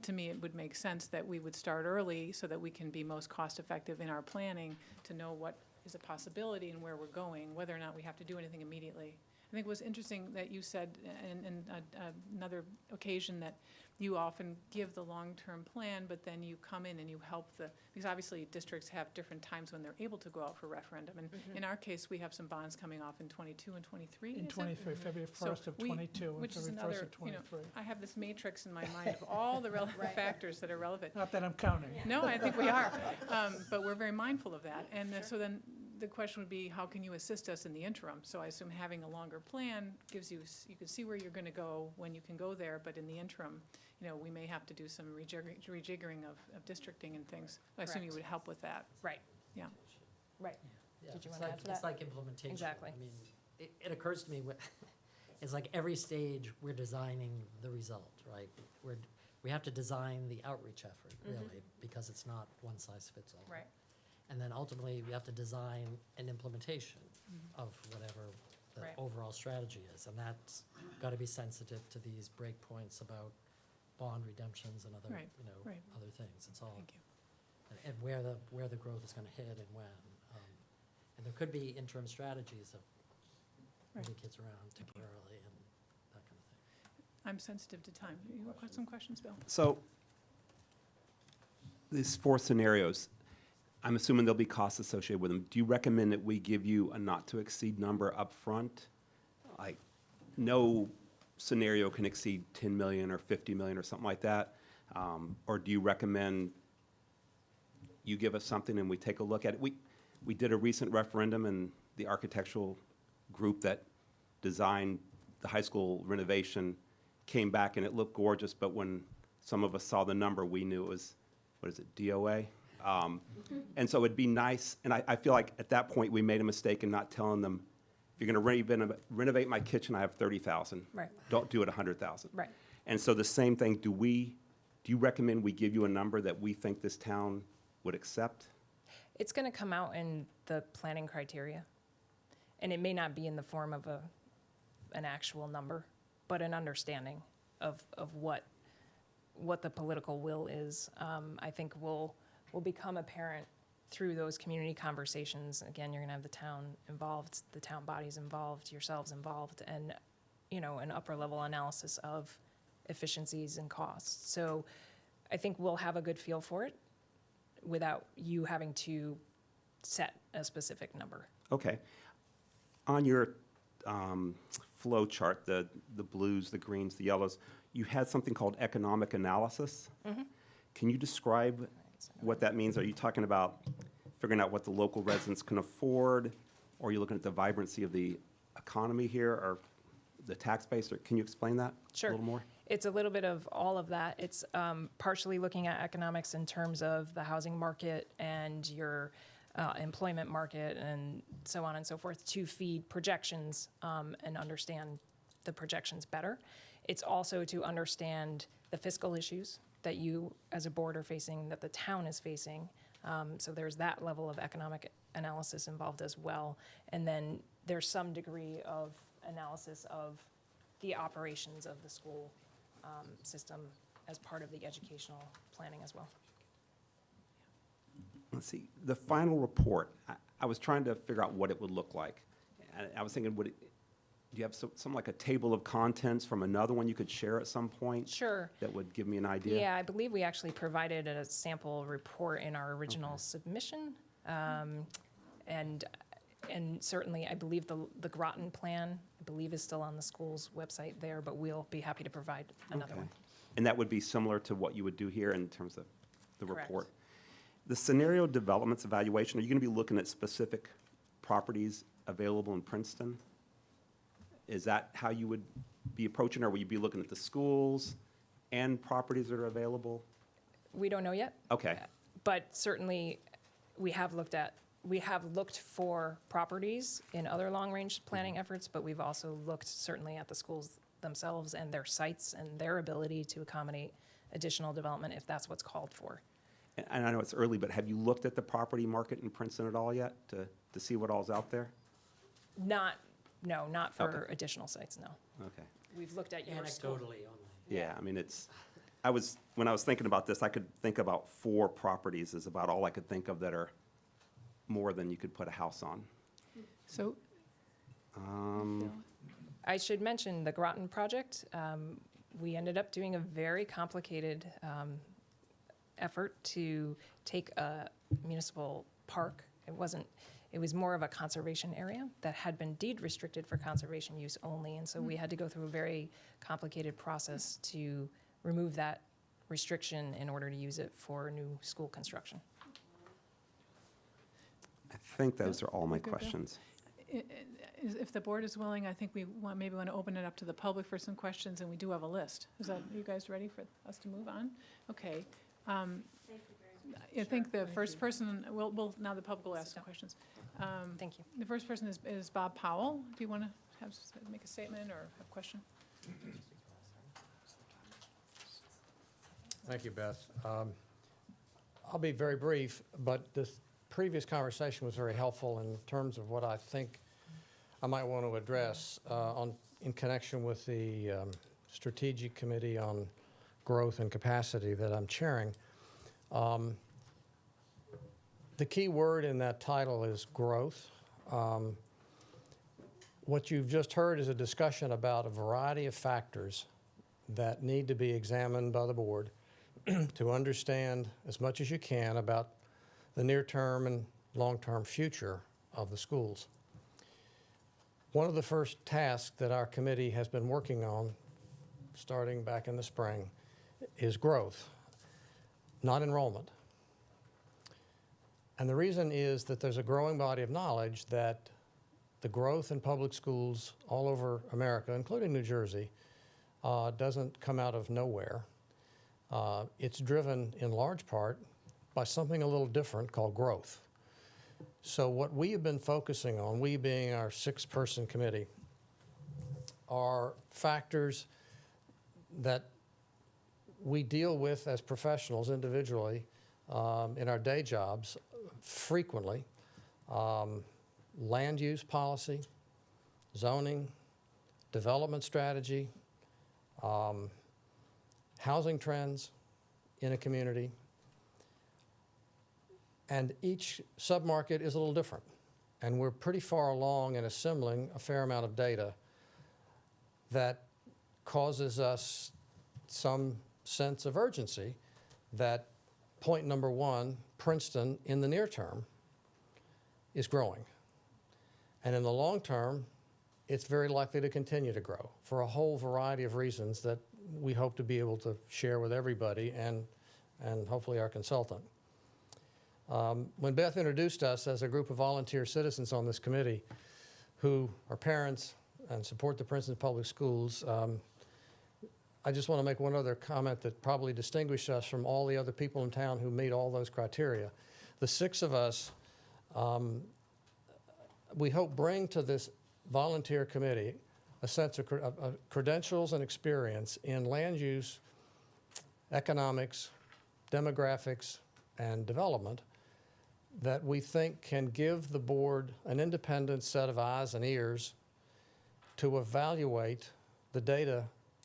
to me, it would make sense that we would start early so that we can be most cost-effective in our planning to know what is a possibility and where we're going, whether or not we have to do anything immediately. I think it was interesting that you said in another occasion that you often give the long-term plan, but then you come in and you help because obviously districts have different times when they're able to go out for referendum. And in our case, we have some bonds coming off in 22 and 23. In 23, February 1st of 22 and which is February 1st another, of 23. I have this matrix in my mind of all the relevant factors that are relevant. Not that I'm counting. No, I think we are. But we're very mindful of that. And so then the question would be, how can you assist us in the interim? So I assume having a longer plan gives you can see where you're going to go when you can go there, but in the interim, we may have to do some rejiggering of districting and things. I assume you would help with that. Right. Yeah. Right. Yeah, Did you it's want to like, add to it's that? like implementation. Exactly. I mean, it occurs to me, it's like every stage we're designing the result, right? We have to design the outreach effort, really, because it's not one size fits all. Right. And then ultimately, we have to design an implementation of whatever the Right. overall strategy is. And that's got to be sensitive to these breakpoints about bond redemptions and other, Right, right. other things. It's all, Thank you. and where the growth is going to hit and when. And there could be interim strategies of moving kids around temporarily and that kind of thing. I'm sensitive to time. You have some questions, Bill? So these 4 scenarios, I'm assuming there'll be costs associated with them. Do you recommend that we give you a not-to-exceed number up front? Like, no scenario can exceed 10 million or 50 million or something like that? Or do you recommend you give us something and we take a look at it? We did a recent referendum, and the architectural group that designed the high school renovation came back, and it looked gorgeous, but when some of us saw the number, we knew it was, what is it, DOA? And so it'd be nice, and I feel like at that point, we made a mistake in not telling them, if you're gonna renovate my kitchen, I have 30,000. Right. Don't do it 100,000. Right. And so the same thing, do you recommend we give you a number that we think this town would accept? It's going to come out in the planning criteria, and it may not be in the form of an actual number, but an understanding of what the political will is. I think will become apparent through those community conversations. Again, you're going to have the town involved, the town bodies involved, yourselves involved, and an upper level analysis of efficiencies and costs. So I think we'll have a good feel for it without you having to set a specific number. Okay. On your flow chart, the blues, the greens, the yellows, you had something called economic analysis. Can you describe what that means? Are you talking about figuring out what the local residents can afford? Or are you looking at the vibrancy of the economy here, or the tax base? Or can you explain that Sure. a little more? It's a little bit of all of that. It's partially looking at economics in terms of the housing market and your employment market and so on and so forth to feed projections and understand the projections better. It's also to understand the fiscal issues that you as a board are facing, that the town is facing. So there's that level of economic analysis involved as well. And then there's some degree of analysis of the operations of the school system as part of the educational planning as well. Let's see, the final report, I was trying to figure out what it would look like. And I was thinking, Do you have some like a table of contents from another one you could share at some point? Sure. That would give me an idea? Yeah, I believe we actually provided a sample report in our original submission. And certainly, I believe the Groton plan, I believe, is still on the school's website there, but we'll be happy to provide another Okay. one. And that would be similar to what you would do here in terms of the Correct. report? The scenario developments evaluation, are you going to be looking at specific properties available in Princeton? Is that how you would be approaching, or will you be looking at the schools and properties that are available? We don't know yet. Okay, But certainly, we have looked for properties in other long-range planning efforts, but we've also looked certainly at the schools themselves and their sites and their ability to accommodate additional development if that's what's called for. and I know it's early, but have you looked at the property market in Princeton at all yet to see what all's out there? Not for Okay. additional sites, no. Okay. We've looked at your school. Anecdotally only. Yeah, I mean, when I was thinking about this, I could think about 4 properties is about all I could think of that are more than you could put a house on. So, I should mention the Groton project. We ended up doing a very complicated effort to take a municipal park. It was more of a conservation area that had been deed restricted for conservation use only. And so we had to go through a very complicated process to remove that restriction in order to use it for new school construction. I think those are all my Good, Bill. questions. if the board is willing, I think we maybe want to open it up to the public for some questions, and we do have a list. Are you guys ready for us to move on? Okay. I think the first person, now the public will ask some questions. Thank you. The first person is Bob Powell. Do you want to make a statement or have a question? Thank you, Beth. I'll be very brief, but this previous conversation was very helpful in terms of what I think I might want to address in connection with the Strategic Committee on Growth and Capacity that I'm chairing. The key word in that title is growth. What you've just heard is a discussion about a variety of factors that need to be examined by the board to understand as much as you can about the near-term and long-term future of the schools. One of the first tasks that our committee has been working on, starting back in the spring, is growth, not enrollment. And the reason is that there's a growing body of knowledge that the growth in public schools all over America, including New Jersey, doesn't come out of nowhere. It's driven in large part by something a little different called growth. So what we have been focusing on, we being our 6-person committee, are factors that we deal with as professionals individually in our day jobs frequently. Land use policy, zoning, development strategy, housing trends in a community. And each submarket is a little different. And we're pretty far along in assembling a fair amount of data that causes us some sense of urgency that point number 1, Princeton in the near term is growing. And in the long term, it's very likely to continue to grow for a whole variety of reasons that we hope to be able to share with everybody and hopefully our consultant. When Beth introduced us as a group of volunteer citizens on this committee who are parents and support the Princeton Public Schools, I just want to make one other comment that probably distinguished us from all the other people in town who meet all those criteria. The 6 of us, we hope bring to this volunteer committee a sense of credentials and experience in land use, economics, demographics, and development that we think can give the board an independent set of eyes and ears to evaluate the data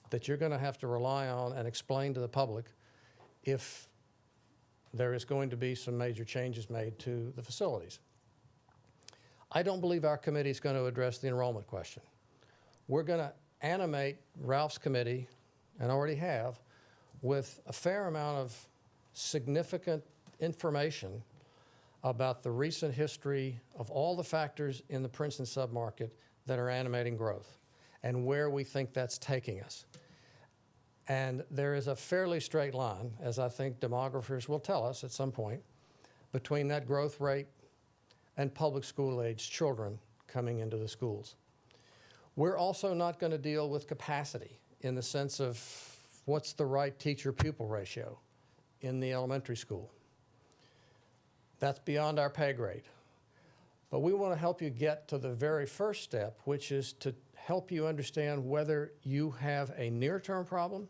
that you're going to have to rely on and explain to the public if there is going to be some major changes made to the facilities. I don't believe our committee is going to address the enrollment question. we're going to animate Ralph's committee, and already have, with a fair amount of significant information about the recent history of all the factors in the Princeton submarket that are animating growth and where we think that's taking us. And there is a fairly straight line, as I think demographers will tell us at some point, between that growth rate and public school-aged children coming into the schools. We're also not going to deal with capacity in the sense of what's the right teacher-pupil ratio in the elementary school. That's beyond our pay grade. But we want to help you get to the very first step, which is to help you understand whether you have a near-term problem,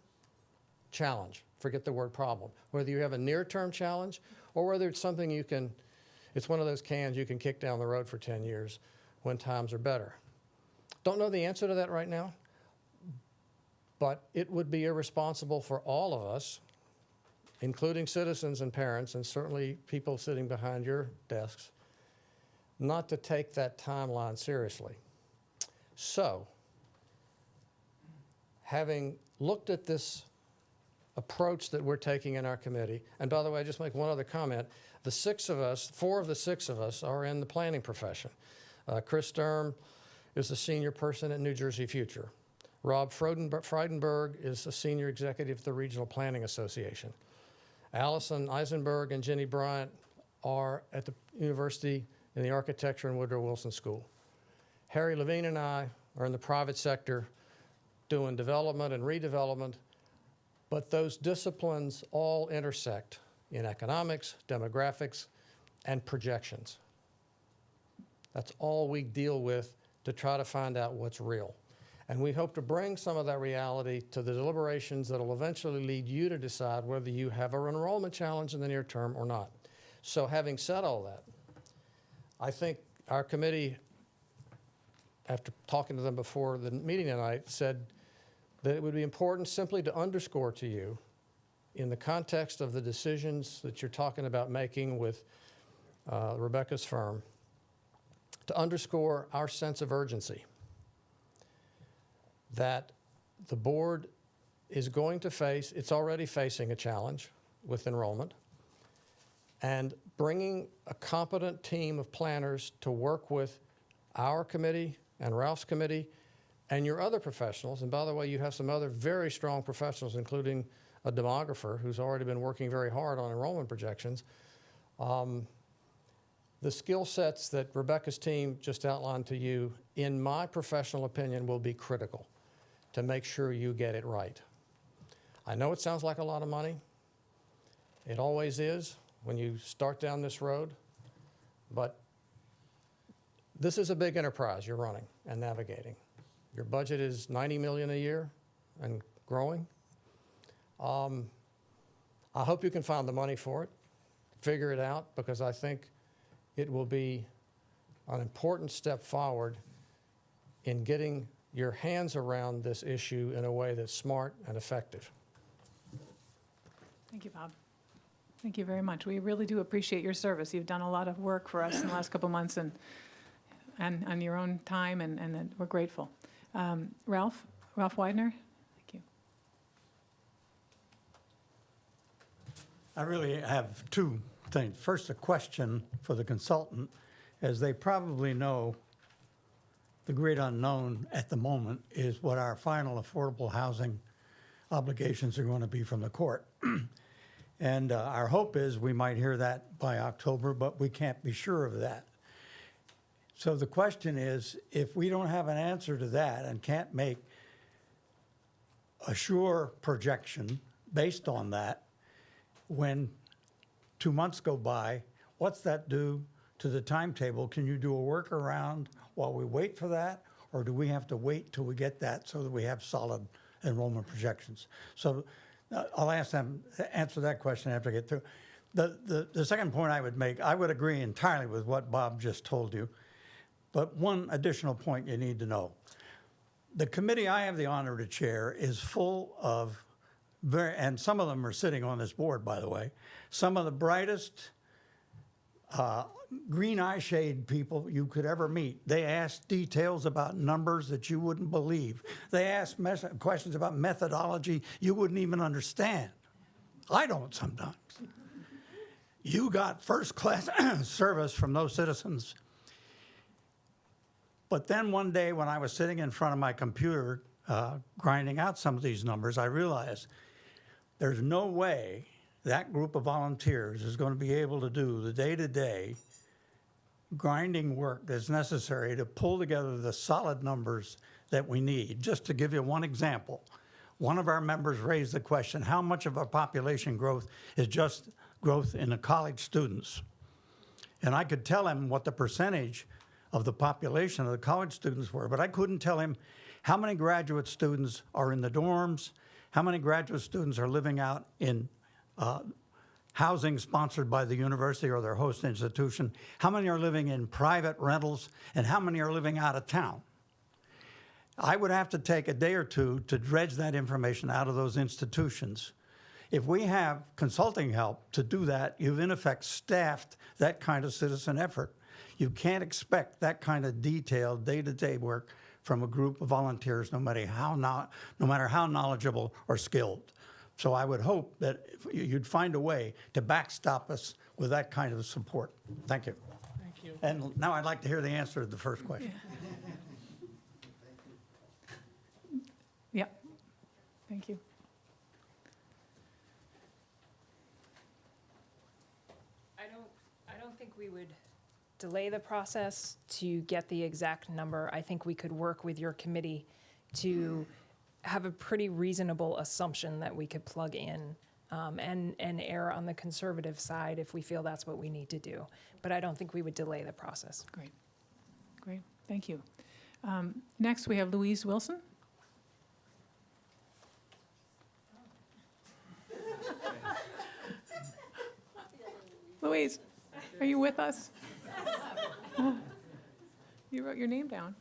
challenge, forget the word problem, whether you have a near-term challenge or whether it's something you can, it's one of those cans you can kick down the road for 10 years when times are better. Don't know the answer to that right now, but it would be irresponsible for all of us, including citizens and parents, and certainly people sitting behind your desks, not to take that timeline seriously. So, having looked at this approach that we're taking in our committee, and by the way, just make one other comment. The 6 of us, 4 of the 6 of us are in the planning profession. Chris Sturm is a senior person at New Jersey Future. Rob Friedenberg is a senior executive at the Regional Planning Association. Allison Eisenberg and Jenny Bryant are at the University in the Architecture and Woodrow Wilson School. Harry Levine and I are in the private sector doing development and redevelopment, but those disciplines all intersect in economics, demographics, and projections. That's all we deal with to try to find out what's real. And we hope to bring some of that reality to the deliberations that will eventually lead you to decide whether you have an enrollment challenge in the near term or not. So having said all that, I think our committee, after talking to them before the meeting tonight, said that it would be important simply to underscore to you, in the context of the decisions that you're talking about making with Rebecca's firm, to underscore our sense of urgency that the board is going to face, it's already facing a challenge with enrollment, and bringing a competent team of planners to work with our committee and Ralph's committee and your other professionals. And by the way, you have some other very strong professionals, including a demographer who's already been working very hard on enrollment projections. The skill sets that Rebecca's team just outlined to you, in my professional opinion, will be critical to make sure you get it right. I know it sounds like a lot of money. It always is when you start down this road, but this is a big enterprise you're running and navigating. Your budget is $90 million a year and growing. I hope you can find the money for it, figure it out, because I think it will be an important step forward in getting your hands around this issue in a way that's smart and effective. Thank you, Bob. Thank you very much. We really do appreciate your service. You've done a lot of work for us in the last couple months and on your own time, and we're grateful. Ralph Widener, thank you. I really have 2 things. First, a question for the consultant. As they probably know, the great unknown at the moment is what our final affordable housing obligations are going to be from the court. And our hope is we might hear that by October, but we can't be sure of that. So the question is, if we don't have an answer to that and can't make a sure projection based on that, when 2 months go by, what's that do to the timetable? Can you do a workaround while we wait for that? Or do we have to wait till we get that so that we have solid enrollment projections? So I'll ask them to answer that question after I get through. The second point I would make, I would agree entirely with what Bob just told you, but one additional point you need to know. The committee I have the honor to chair is full of and some of them are sitting on this board, by the way, some of the brightest, green eye shade people you could ever meet. They ask details about numbers that you wouldn't believe. They ask questions about methodology you wouldn't even understand. I don't sometimes. You got first-class service from those citizens. But then one day when I was sitting in front of my computer grinding out some of these numbers, I realized there's no way that group of volunteers is going to be able to do the day-to-day grinding work that's necessary to pull together the solid numbers that we need. Just to give you one example, one of our members raised the question, how much of our population growth is just growth in the college students? And I could tell him what the percentage of the population of the college students were, but I couldn't tell him how many graduate students are in the dorms, how many graduate students are living out in housing sponsored by the university or their host institution, how many are living in private rentals, and how many are living out of town. I would have to take a day or two to dredge that information out of those institutions. If we have consulting help to do that, you've in effect staffed that kind of citizen effort. You can't expect that kind of detailed day-to-day work from a group of volunteers, no matter how knowledgeable or skilled. So I would hope that you'd find a way to backstop us with that kind of support. Thank you. Thank you. And now I'd like to hear the answer to the first question. Yep. Thank you. I don't think we would delay the process to get the exact number. I think we could work with your committee to have a pretty reasonable assumption that we could plug in and err on the conservative side if we feel that's what we need to do. But I don't think we would delay the process. Great. Great. Thank you. Next, we have Louise Wilson. Louise, are you with us? You wrote your name down.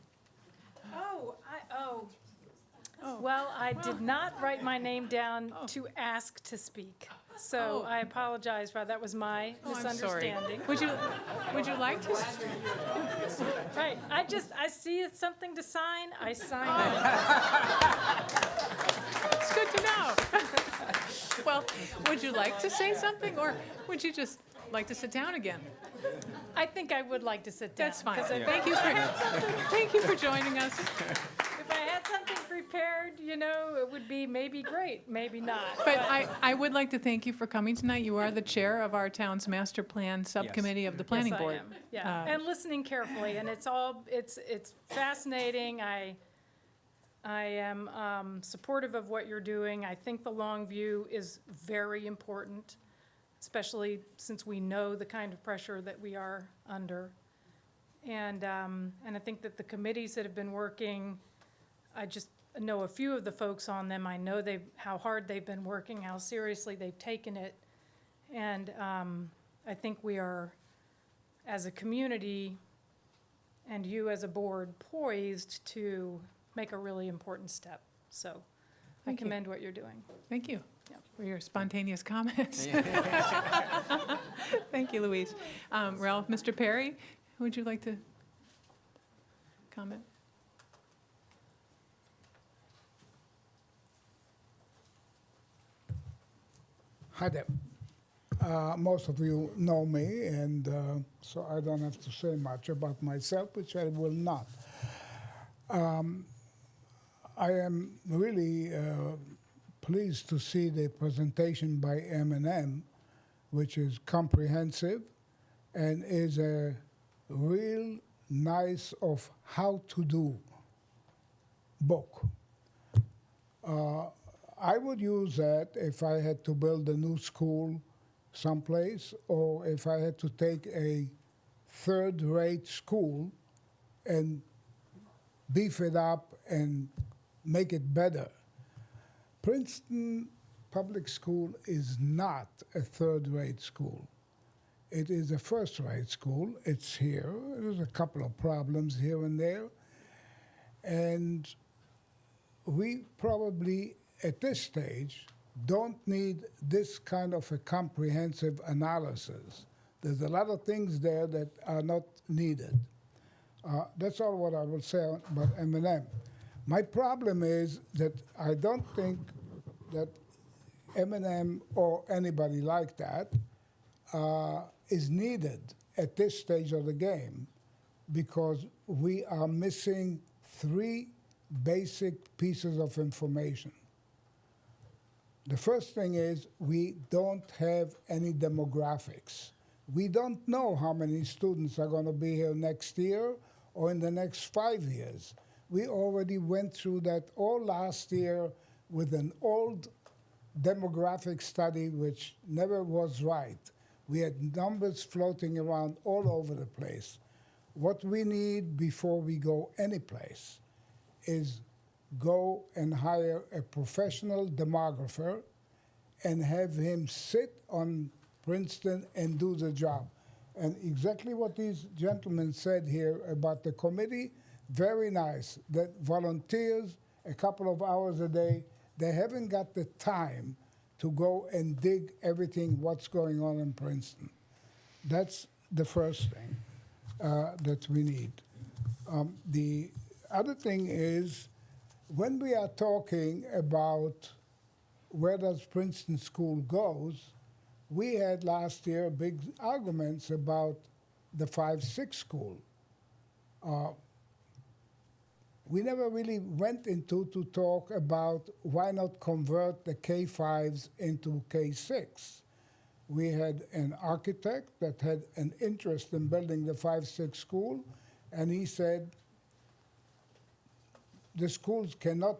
Well, I did not write my name down to ask to speak. So I apologize for that. Was my misunderstanding. Would you like to? Right. I see it's something to sign. I sign it. It's good to know. Well, would you like to say something, or would you just like to sit down again? I think I would like to sit down. That's fine. 'cause I- Thank you for joining us. If I had something prepared, it would be maybe great, maybe not. But I would like to thank you for coming tonight. You are the chair of our town's master plan subcommittee of the planning Yes, I board. am. Yeah, and listening carefully, and it's fascinating. I am supportive of what you're doing. I think the long view is very important, especially since we know the kind of pressure that we are under. And I think that the committees that have been working, I just know a few of the folks on them. I know how hard they've been working, how seriously they've taken it. And I think we are, as a community, and you as a board, poised to make a really important step. So I Thank you. commend what you're doing. Thank you for your spontaneous comments. Thank you, Louise. Ralph, Mr. Perry, would you like to comment? Hi there. Most of you know me, and so I don't have to say much about myself, which I will not. I am really pleased to see the presentation by M&M, which is comprehensive and is a real nice of how to do book. I would use that if I had to build a new school someplace, or if I had to take a third-rate school and beef it up and make it better. Princeton Public School is not a third-rate school. It is a first-rate school. It's here. There's a couple of problems here and there. And we probably, at this stage, don't need this kind of a comprehensive analysis There's a lot of things there that are not needed. That's all what I will say about M&M. My problem is that I don't think that M&M or anybody like that is needed at this stage of the game, because we are missing 3 basic pieces of information. The first thing is we don't have any demographics. We don't know how many students are going to be here next year or in the next 5 years. We already went through that all last year with an old demographic study which never was right. We had numbers floating around all over the place. What we need before we go anyplace is go and hire a professional demographer and have him sit on Princeton and do the job. And exactly what these gentlemen said here about the committee, very nice. That volunteers a couple of hours a day, they haven't got the time to go and dig everything what's going on in Princeton. That's the first thing that we need. The other thing is, when we are talking about where does Princeton School goes, we had last year big arguments about the 5-6 school. We never really went into to talk about why not convert the K5s into K6. We had an architect that had an interest in building the 5-6 school, and he said the schools cannot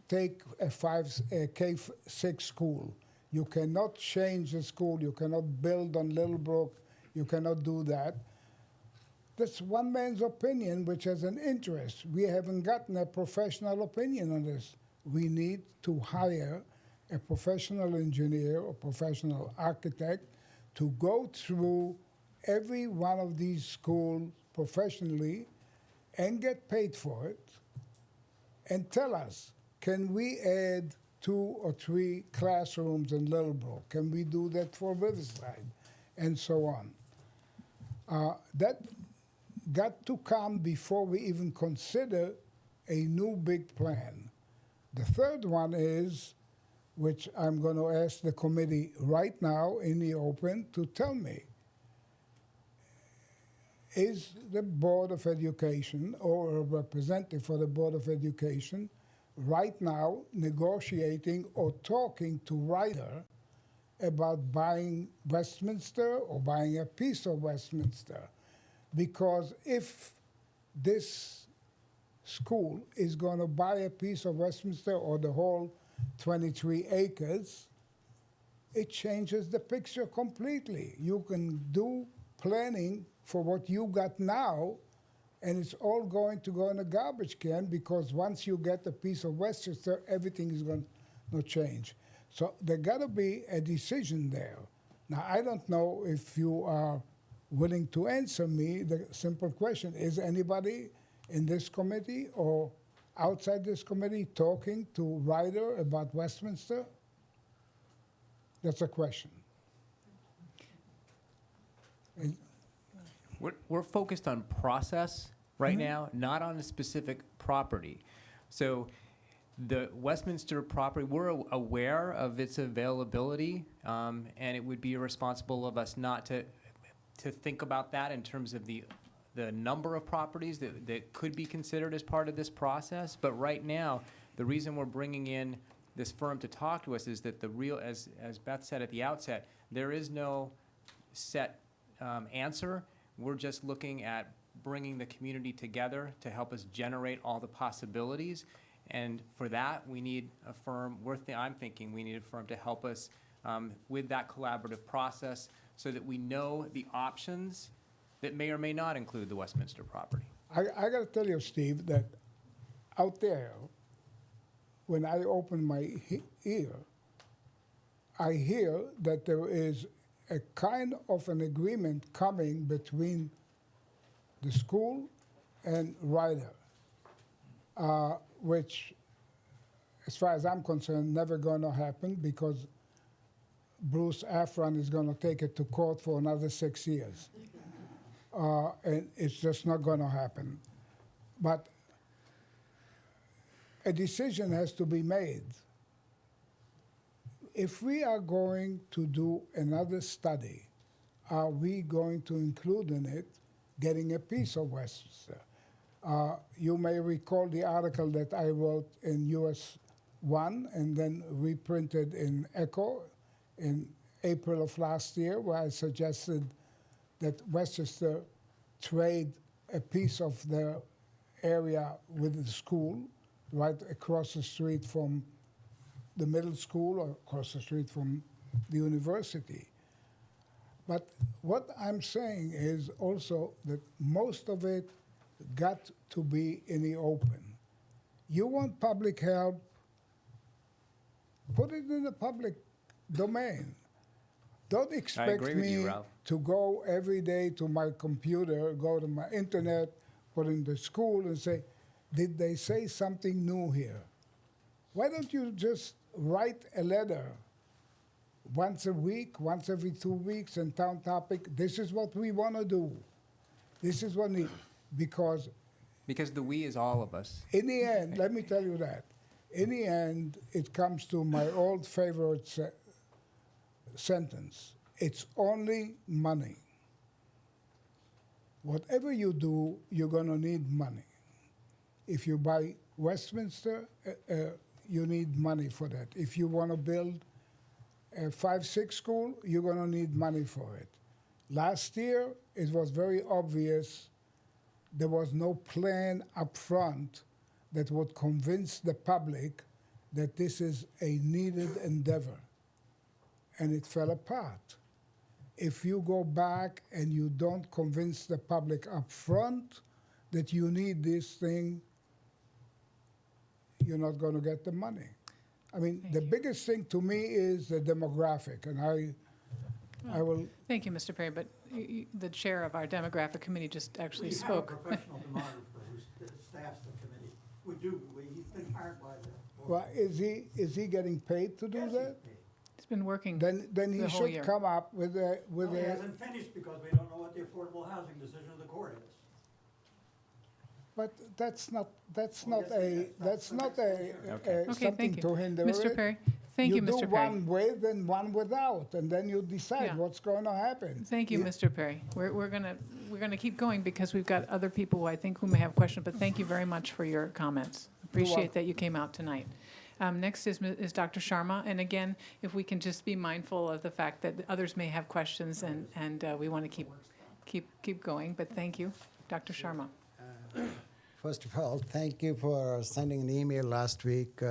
take a K6 school. You cannot change the school. You cannot build on Little Brook. You cannot do that. That's one man's opinion, which has an interest. We haven't gotten a professional opinion on this. We need to hire a professional engineer or professional architect to go through every one of these schools professionally and get paid for it and tell us, can we add 2 or 3 classrooms in Little Brook? Can we do that for Riverside? And so on. That got to come before we even consider a new big plan. The third one is, which I'm going to ask the committee right now in the open to tell me, is the Board of Education or a representative for the Board of Education right now negotiating or talking to Ryder about buying Westminster or buying a piece of Westminster? Because if this school is going to buy a piece of Westminster or the whole 23 acres, it changes the picture completely. You can do planning for what you got now, and it's all going to go in a garbage can, because once you get a piece of Westminster, everything is going to change. So there got to be a decision there. Now, I don't know if you are willing to answer me the simple question: is anybody in this committee or outside this committee talking to Ryder about Westminster? That's a question. We're focused on process right now, not on a specific property. So the Westminster property, we're aware of its availability, and it would be irresponsible of us not to think about that in terms of the number of properties that could be considered as part of this process. But right now, the reason we're bringing in this firm to talk to us is that as Beth said at the outset, there is no set answer. We're just looking at bringing the community together to help us generate all the possibilities. And for that, we need a firm, I'm thinking we need a firm to help us with that collaborative process, so that we know the options that may or may not include the Westminster property. I got to tell you, Steve, that out there, when I open my ear, I hear that there is a kind of an agreement coming between the school and Ryder, which, as far as I'm concerned, never going to happen, because Bruce Afron is going to take it to court for another 6 years. And it's just not going to happen. But a decision has to be made. If we are going to do another study, are we going to include in it getting a piece of Westchester? You may recall the article that I wrote in US 1 and then reprinted in Echo in April of last year, where I suggested that Westchester trade a piece of their area with the school right across the street from the middle school or across the street from the university. But what I'm saying is also that most of it got to be in the open. You want public help, put it in the public domain. Don't expect agree with you, me Ralph. to go every day to my computer, go to my internet, put in the school and say, did they say something new here? Why don't you just write a letter once a week, once every 2 weeks, and town topic, this is what we want to do. This is what we, because Because the we is all of us. in the end, let me tell you that, in the end, it comes to my old favorite sentence. It's only money. Whatever you do, you're going to need money. If you buy Westminster, you need money for that. If you want to build a 5-6 school, you're going to need money for it. Last year, it was very obvious there was no plan up front that would convince the public that this is a needed endeavor. And it fell apart. If you go back and you don't convince the public up front that you need this thing, you're not going to get the money. I mean, the biggest thing to me is the demographic, and I will. Thank you, Mr. Perry, but the chair of our demographic committee just actually spoke. We have a professional demographer who staffs the committee. We do. He's been hired by the board. Well, is he getting paid to do Yes, that? he's paid. It's been working Then he the whole should year. come up with a Well, he hasn't finished because we don't know what the affordable housing decision of the court is. But that's not yes, a it is. that's the not next a, issue. Okay, something thank you. to hinder Mr. it. Perry, thank you, do Mr. Perry. one with and one without, and then you decide Yeah. what's going to happen. Thank you, Mr. Perry. We're gonna keep going because we've got other people who I think who may have questions, but thank you very much for your comments. Appreciate welcome. that you came out tonight. Next is Dr. Sharma, and again, if we can just be mindful of the fact that others may have questions, and we want to keep going, but thank you. Dr. Sharma. First of all, thank you for sending an email last week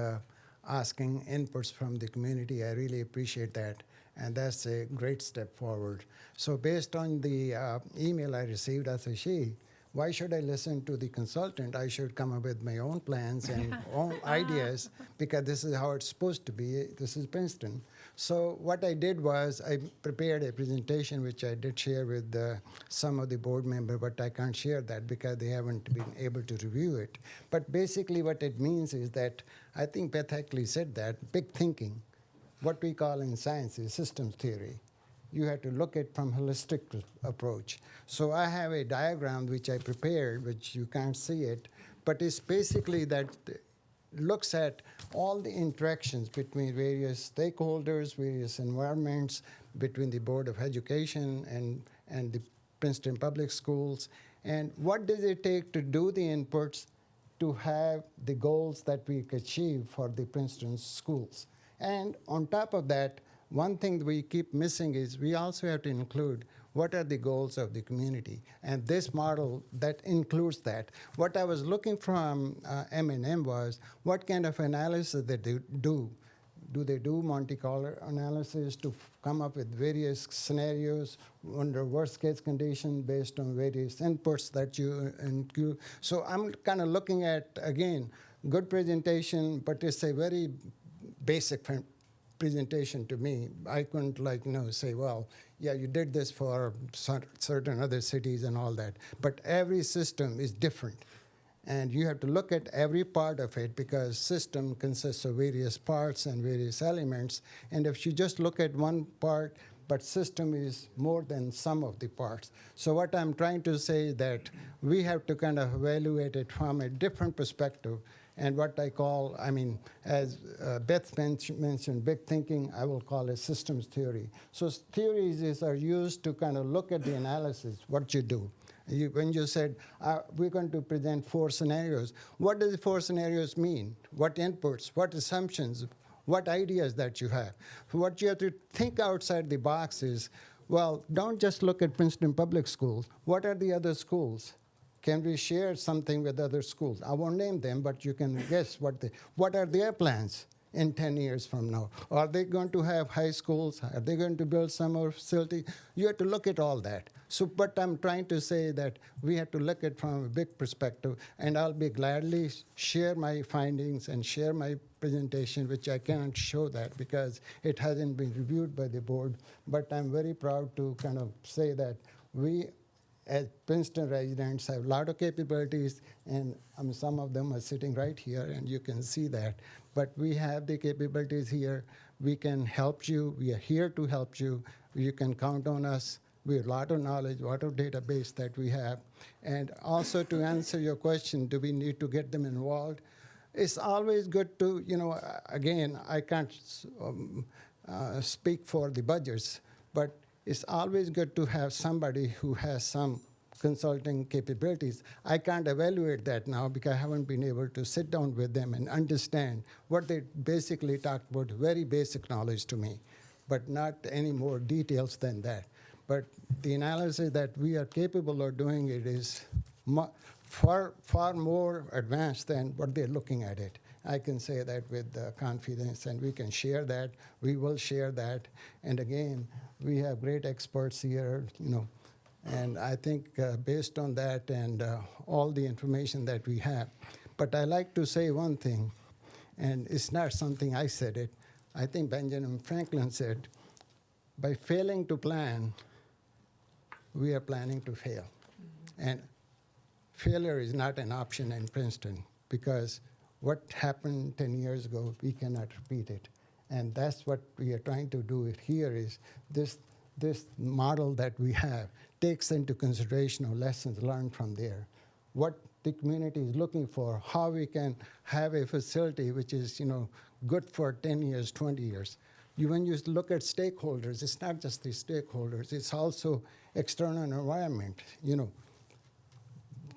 asking inputs from the community. I really appreciate that, and that's a great step forward. So based on the email I received, I said, why should I listen to the consultant? I should come up with my own plans and own ideas, because this is how it's supposed to be. This is Princeton. So what I did was I prepared a presentation, which I did share with some of the board members, but I can't share that because they haven't been able to review it. But basically what it means is that, I think Beth Heckley said that, big thinking, what we call in science is systems theory. You have to look at from holistic approach. So I have a diagram which I prepared, which you can't see it, but it's basically that looks at all the interactions between various stakeholders, various environments, between the Board of Education and the Princeton Public Schools, and what does it take to do the inputs to have the goals that we achieve for the Princeton schools. And on top of that, one thing that we keep missing is we also have to include what are the goals of the community. And this model that includes that. What I was looking from M&M was what kind of analysis that they do. Do they do Monte Carlo analysis to come up with various scenarios under worst case condition based on various inputs that you include? So I'm kind of looking at, again, good presentation, but it's a very basic presentation to me. I couldn't say, well, yeah, you did this for certain other cities and all that. But every system is different. And you have to look at every part of it because system consists of various parts and various elements. And if you just look at one part, but system is more than some of the parts. So what I'm trying to say is that we have to kind of evaluate it from a different perspective. And what I call, I mean, as Beth mentioned, big thinking, I will call it systems theory. So theories are used to kind of look at the analysis, what you do. When you said, we're going to present 4 scenarios, what does the 4 scenarios mean? What inputs, what assumptions, what ideas that you have? What you have to think outside the box is, well, don't just look at Princeton Public Schools. What are the other schools? Can we share something with other schools? I won't name them, but you can guess what are their plans in 10 years from now? Are they going to have high schools? Are they going to build summer facility? You have to look at all that. So, but I'm trying to say that we have to look at it from a big perspective, and I'll be gladly share my findings and share my presentation, which I cannot show that because it hasn't been reviewed by the board. But I'm very proud to kind of say that we, as Princeton residents, have a lot of capabilities, and some of them are sitting right here, and you can see that. But we have the capabilities here. We can help you. We are here to help you. You can count on us. We have a lot of knowledge, a lot of database that we have. And also to answer your question, do we need to get them involved? It's always good to, again, I can't speak for the budgets, but it's always good to have somebody who has some consulting capabilities. I can't evaluate that now because I haven't been able to sit down with them and understand what they basically talked about, very basic knowledge to me, but not any more details than that. But the analysis that we are capable of doing it is far more advanced than what they're looking at it. I can say that with confidence, and we can share that. We will share that. And again, we have great experts here, and I think based on that and all the information that we have. But I like to say one thing, and it's not something I said it. I think Benjamin Franklin said, by failing to plan, we are planning to fail. And failure is not an option in Princeton because what happened 10 years ago, we cannot repeat it. And that's what we are trying to do here is this model that we have takes into consideration of lessons learned from there. What the community is looking for, how we can have a facility which is, good for 10 years, 20 years. When you look at stakeholders, it's not just the stakeholders, it's also external environment,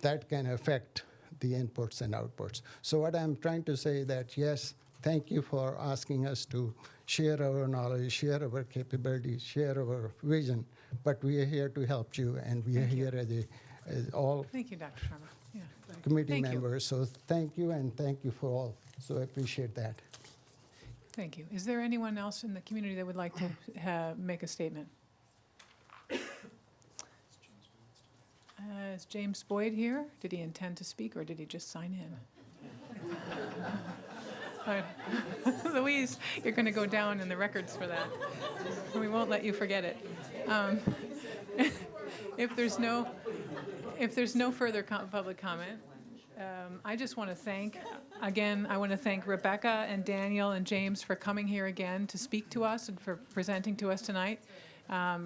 that can affect the inputs and outputs. So what I'm trying to say that, yes, thank you for asking us to share our knowledge, share our capabilities, share our vision, but we are here to help you, and we are here as all Thank you, Dr. Sharma. Yeah. committee Thank you. members. So thank you, and thank you for all. So I appreciate that. Thank you. Is there anyone else in the community that would like to make a statement? Is James Boyd here? Did he intend to speak, or did he just sign in? Louise, you're going to go down in the records for that. We won't let you forget it. If there's no further public comment, I just want to thank Rebecca and Daniel and James for coming here again to speak to us and for presenting to us tonight,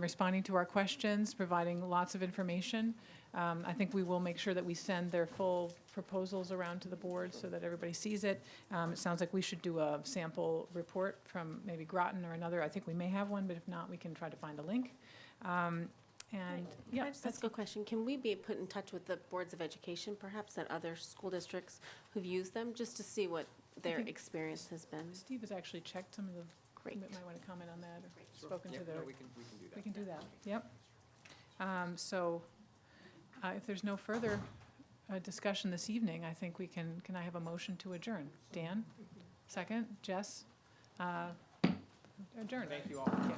responding to our questions, providing lots of information. I think we will make sure that we send their full proposals around to the board so that everybody sees it. It sounds like we should do a sample report from maybe Groton or another. I think we may have one, but if not, we can try to find a link. And yeah, I just ask a question. Can we be put in touch with the boards of education, perhaps at other school districts who've used them, just to see what their experience has been? Steve has actually checked some of the. Great. You might want to comment on that or spoken to their. We can do that. We can do that. Yep. So, if there's no further discussion this evening, I think we can I have a motion to adjourn? Dan, second. Jess, adjourn. Thank you all. Yeah.